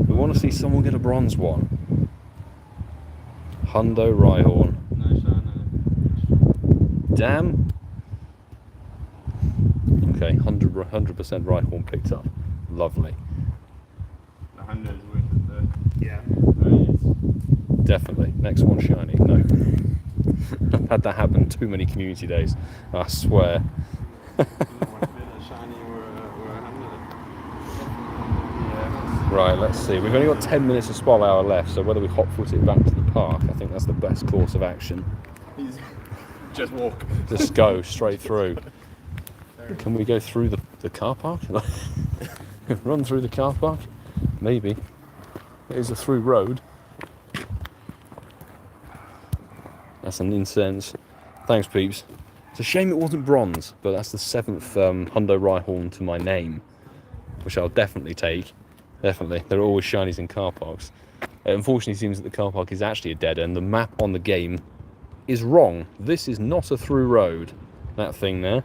We want to see someone get a bronze one. Hundo Rhyhorn. No shine. Damn. Okay, 100% Rhyhorn picked up. Lovely. The Hundo is worth it though. Yeah. Oh, yes. Definitely. Next one shiny. No. I've had that happen too many community days. I swear. Right, let's see. We've only got 10 minutes of Spotlight Hour left, so whether we hot-foot it back to the park, I think that's the best course of action. Just walk. Just go straight through. Can we go through the car park? Run through the car park? Maybe. It is a through road. That's an incense. Thanks, peeps. It's a shame it wasn't bronze, but that's the 7th Hundo Rhyhorn to my name, which I'll definitely take. Definitely. There are always shinies in car parks. It unfortunately seems that the car park is actually a dead end. The map on the game is wrong. This is not a through road. That thing there.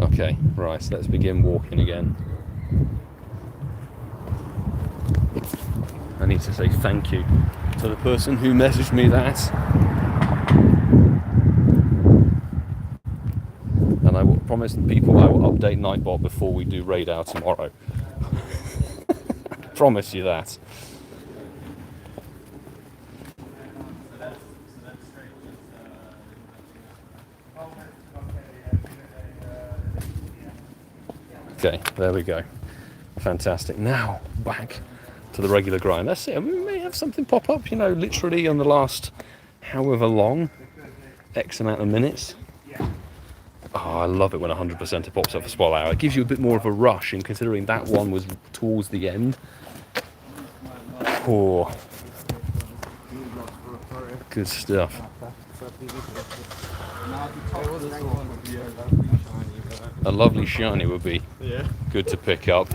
Okay, right, so let's begin walking again. I need to say thank you to the person who messaged me that. And I will promise the people I will update Nightbot before we do Raid Hour tomorrow. Promise you that. Okay, there we go. Fantastic. Now, back to the regular grind. Let's see. I mean, we may have something pop up, you know, literally on the last however long, X amount of minutes. Oh, I love it when 100% it pops up for Spotlight Hour. It gives you a bit more of a rush, and considering that one was towards the end. Oh, good stuff. A lovely shiny would be good to pick up.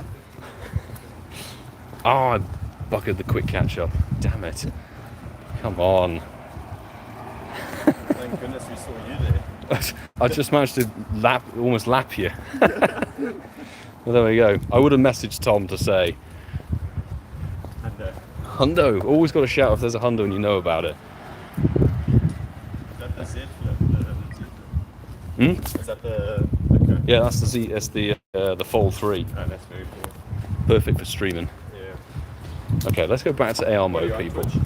Oh, I bucketed the quick catch up. Damn it. Come on. Thank goodness we saw you there. I just managed to almost lap you. Well, there we go. I would have messaged Tom to say, Hundo. Always got to shout if there's a Hundo and you know about it. Is that the Z flip? Is that the Yeah, that's the Z. That's the Fold 3. Oh, that's very cool. Perfect for streaming. Yeah. Okay, let's go back to AR mode, people. Twitch?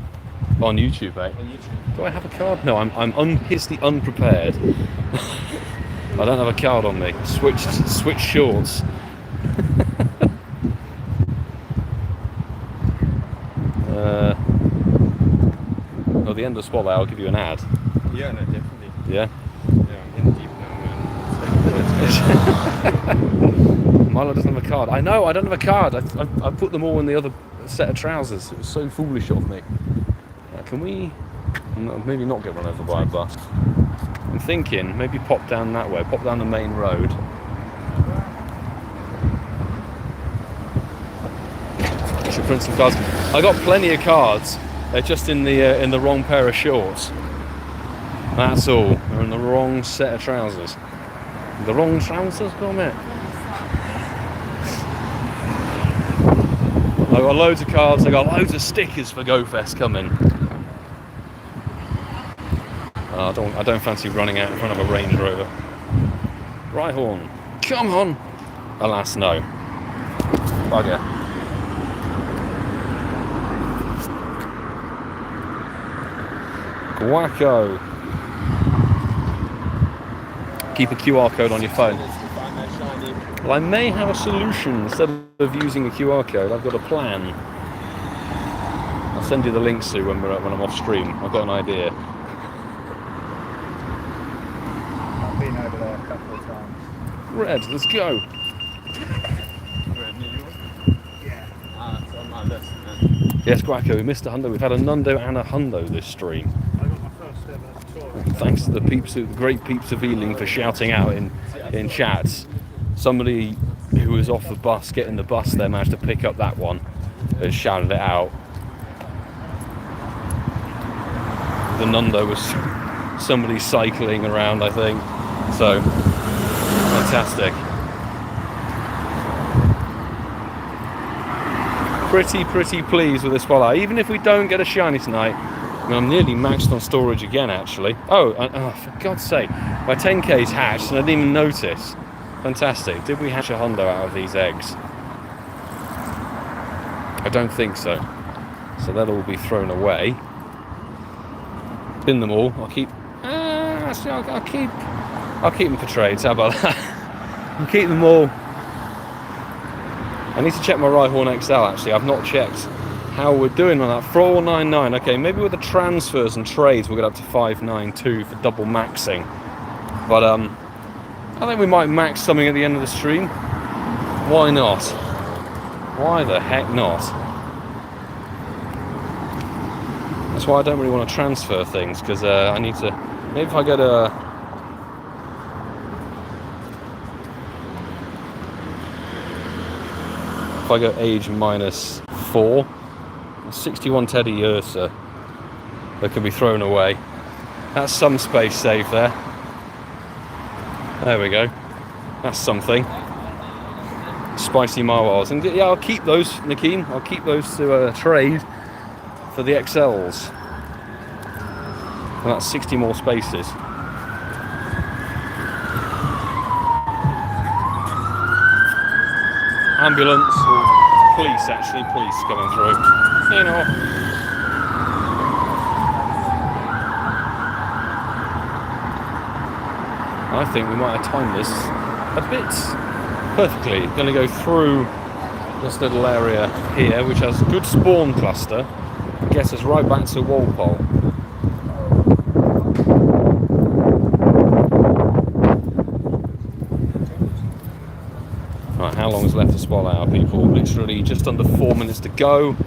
On YouTube, eh? On YouTube. Do I have a card? No, I'm hideously unprepared. I don't have a card on me. Switch shorts. At the end of Spotlight, I'll give you an ad. Yeah, no, definitely. Yeah? Yeah, I'm in deep now, man. Milo doesn't have a card. I know, I don't have a card. I put them all in the other set of trousers. It was so foolish of me. Can we maybe not get run over by a bus? I'm thinking maybe pop down that way, pop down the main road. Should print some cards. I got plenty of cards. They're just in the wrong pair of shorts. That's all. They're in the wrong set of trousers. The wrong trousers, come it. I got loads of cards. I got loads of stickers for GoFest coming. I don't fancy running out in front of a Range Rover. Rhyhorn, come on! Alas, no. Bugger. Guaco. Keep a QR code on your phone. Well, I may have a solution. Instead of using a QR code, I've got a plan. I'll send you the links to when I'm off stream. I've got an idea. I've been over there a couple of times. Red, let's go. Red, New York? Yeah. Ah, it's on my list, man. Yes, Guaco, we missed a Hundo. We've had a Nundo and a Hundo this stream. I got my first ever tour. Thanks to the great peeps of Ealing for shouting out in chats. Somebody who was off the bus, getting the bus there, managed to pick up that one and shouted it out. The Nundo was somebody cycling around, I think. So, fantastic. Pretty pleased with this Spotlight. Even if we don't get a shiny tonight, I mean, I'm nearly maxed on storage again, actually. Oh, for God's sake. My 10K's hatched and I didn't even notice. Fantastic. Did we hatch a Hundo out of these eggs? I don't think so. So that'll all be thrown away. Bin them all. I'll keep them for trades. How about that? I'll keep them all. I need to check my Rhyhorn XL, actually. I've not checked how we're doing on that. 499. Okay, maybe with the transfers and trades we'll get up to 592 for double maxing. But I think we might max something at the end of the stream. Why not? Why the heck not? That's why I don't really want to transfer things, because I need to... Maybe if I go to... If I go age -4, 61 Teddy Ursa that can be thrown away. That's some space saved there. There we go. That's something. Spicy Marwals. And yeah, I'll keep those, Nakeen. I'll keep those to trade for the XLs. And that's 60 more spaces. Ambulance, or police actually, police coming through. You know. I think we might have timed this a bit perfectly. Going to go through this little area here, which has a good spawn cluster, gets us right back to Walpole. Right, how long is left to Spotlight Hour, people? Literally just under 4 minutes to go.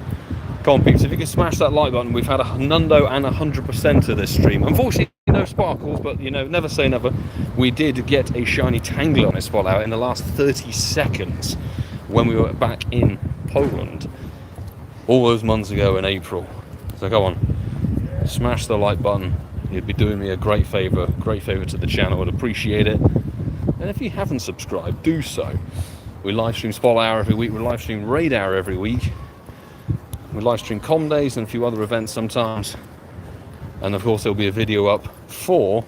Come on, peeps, if you could smash that like button. We've had a Hundo and 100% of this stream. Unfortunately, no sparkles, but you know, never say never. We did get a shiny Tangler on this Spotlight Hour in the last 30 seconds when we were back in Poland all those months ago in April. So come on, smash the like button. You'd be doing me a great favour to the channel. I'd appreciate it. And if you haven't subscribed, do so. We live stream Spotlight Hour every week. We live stream Raid Hour every week. We live stream Com Days and a few other events sometimes. And of course there'll be a video up for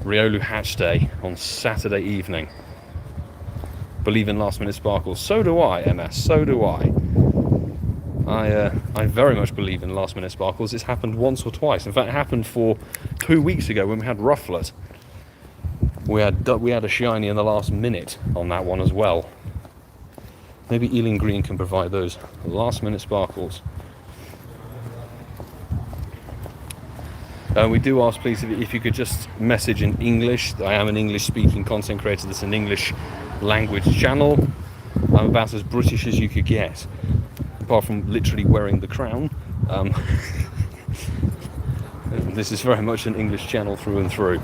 Riolu Hatch Day on Saturday evening. Believe in last minute sparkles. So do I, MS, so do I. I very much believe in last minute sparkles. It's happened once or twice. In fact, it happened 2 weeks ago when we had Rufflet. We had a shiny in the last minute on that one as well. Maybe Ealing Green can provide those last minute sparkles. We do ask, please, if you could just message in English. I am an English speaking content creator. That's an English language channel. I'm about as British as you could get, apart from literally wearing the crown. This is very much an English channel through and through.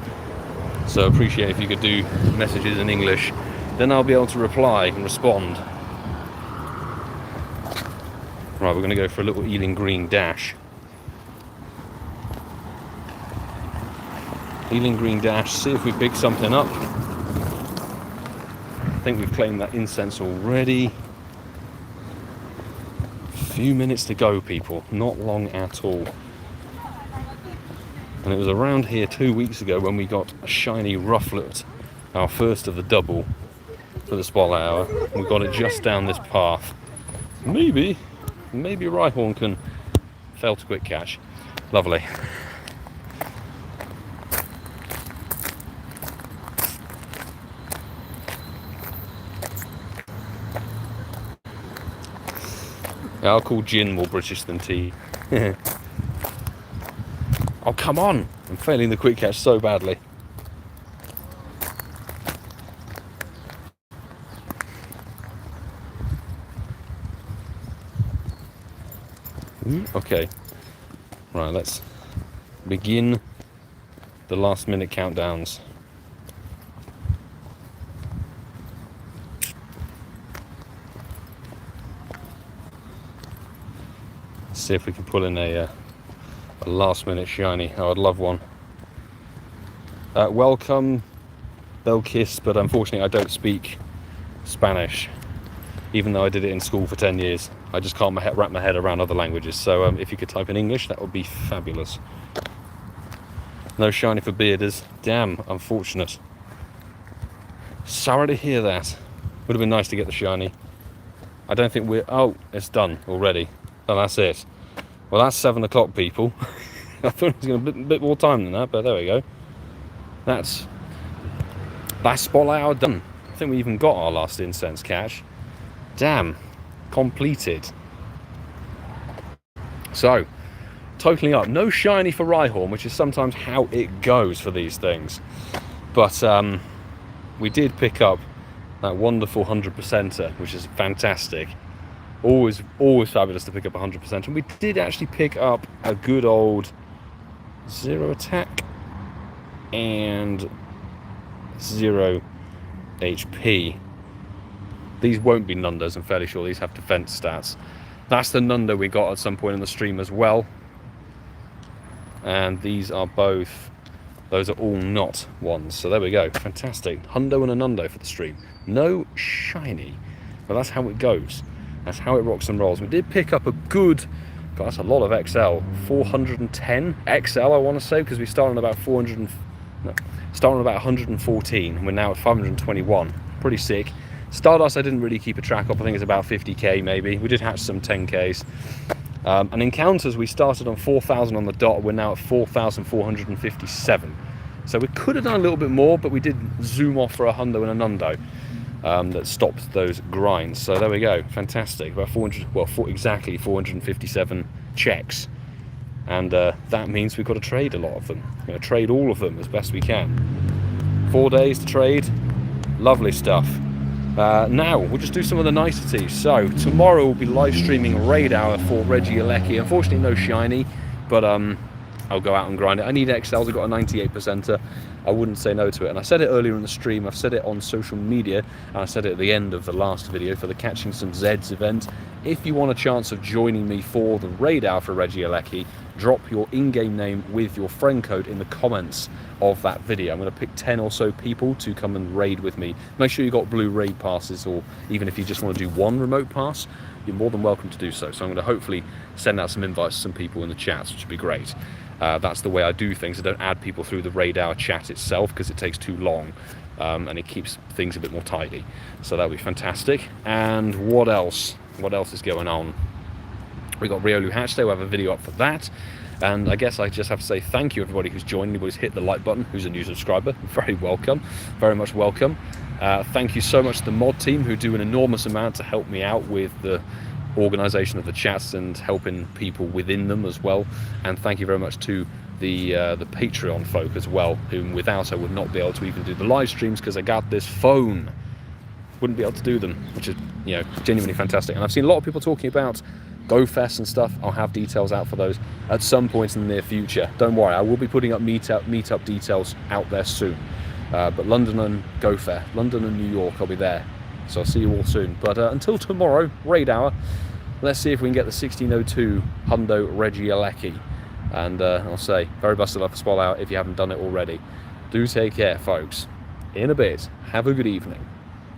So appreciate if you could do messages in English. Then I'll be able to reply and respond. Right, we're going to go for a little Ealing Green dash. Ealing Green dash, see if we pick something up. I think we've claimed that incense already. A few minutes to go, people. Not long at all. And it was around here 2 weeks ago when we got a shiny Rufflet, our first of the double for the Spotlight Hour. We got it just down this path. Maybe Rhyhorn can fail to quick catch. Lovely. Yeah, I'll call gin more British than tea. Oh, come on! I'm failing the quick catch so badly. Okay. Right, let's begin the last minute countdowns. Let's see if we can pull in a last minute shiny. Oh, I'd love one. Welcome, they'll kiss, but unfortunately I don't speak Spanish, even though I did it in school for 10 years. I just can't wrap my head around other languages. So if you could type in English, that would be fabulous. No shiny for bearders. Damn, unfortunate. Sorry to hear that. Would have been nice to get the shiny. I don't think we're... Oh, it's done already. Oh, that's it. Well, that's 7 o'clock, people. I thought it was going to be a bit more time than that, but there we go. That's Spotlight Hour done. I think we even got our last incense catch. Damn. Completed. So, totaling up. No shiny for Rhyhorn, which is sometimes how it goes for these things. But we did pick up that wonderful 100%er, which is fantastic. Always fabulous to pick up 100%. And we did actually pick up a good old 0 attack and 0 HP. These won't be Nundos, I'm fairly sure. These have defense stats. That's the Nundo we got at some point in the stream as well. And these are both... Those are all not ones. So there we go. Fantastic. Hundo and a Nundo for the stream. No shiny. But that's how it goes. That's how it rocks and rolls. We did pick up a good... God, that's a lot of XL. 410 XL, I want to say, because we started on about 114. We're now at 521. Pretty sick. Stardust I didn't really keep a track of. I think it's about 50k maybe. We did hatch some 10ks. And encounters, we started on 4,000 on the dot. We're now at 4,457. So we could have done a little bit more, but we did zoom off for a Hundo and a Nundo. that stopped those grinds. So there we go, fantastic. About 400, well, exactly 457 checks, and that means we've got to trade a lot of them. We're going to trade all of them as best we can. 4 days to trade, lovely stuff. Now we'll just do some of the niceties. So tomorrow we'll be live streaming Raid Hour for ReggiaLeki. Unfortunately no shiny, but I'll go out and grind it. I need XLs, I've got a 98%er. I wouldn't say no to it. And I said it earlier in the stream, I've said it on social media, and I said it at the end of the last video for the Catching Some Zeds event. If you want a chance of joining me for the Raid Hour for ReggiaLeki, drop your in-game name with your friend code in the comments of that video. I'm going to pick 10 or so people to come and raid with me. Make sure you got blue raid passes, or even if you just want to do one remote pass, you're more than welcome to do so. So I'm going to hopefully send out some invites to some people in the chats, which would be great. That's the way I do things. I don't add people through the Raid Hour chat itself because it takes too long, and it keeps things a bit more tidy. So that'll be fantastic. And what else? What else is going on? We got LunaLouGB today. We'll have a video up for that. And I guess I just have to say thank you everybody who's joined, anybody's hit the like button, who's a new subscriber. Very welcome, very much welcome. Thank you so much to the mod team who do an enormous amount to help me out with the organisation of the chats and helping people within them as well. And thank you very much to the Patreon folk as well, whom without I would not be able to even do the live streams because I got this phone. Wouldn't be able to do them, which is, you know, genuinely fantastic. And I've seen a lot of people talking about GoFest and stuff. I'll have details out for those at some point in the near future. Don't worry, I will be putting up meetup details out there soon. But London and GoFest, London and New York, I'll be there. So I'll see you all soon. But until tomorrow, Raid Hour, let's see if we can get the 1602 Hundo ReggiaLeki. And I'll say, very best of luck for Spotlight Hour if you haven't done it already. Do take care, folks. In a bit. Have a good evening.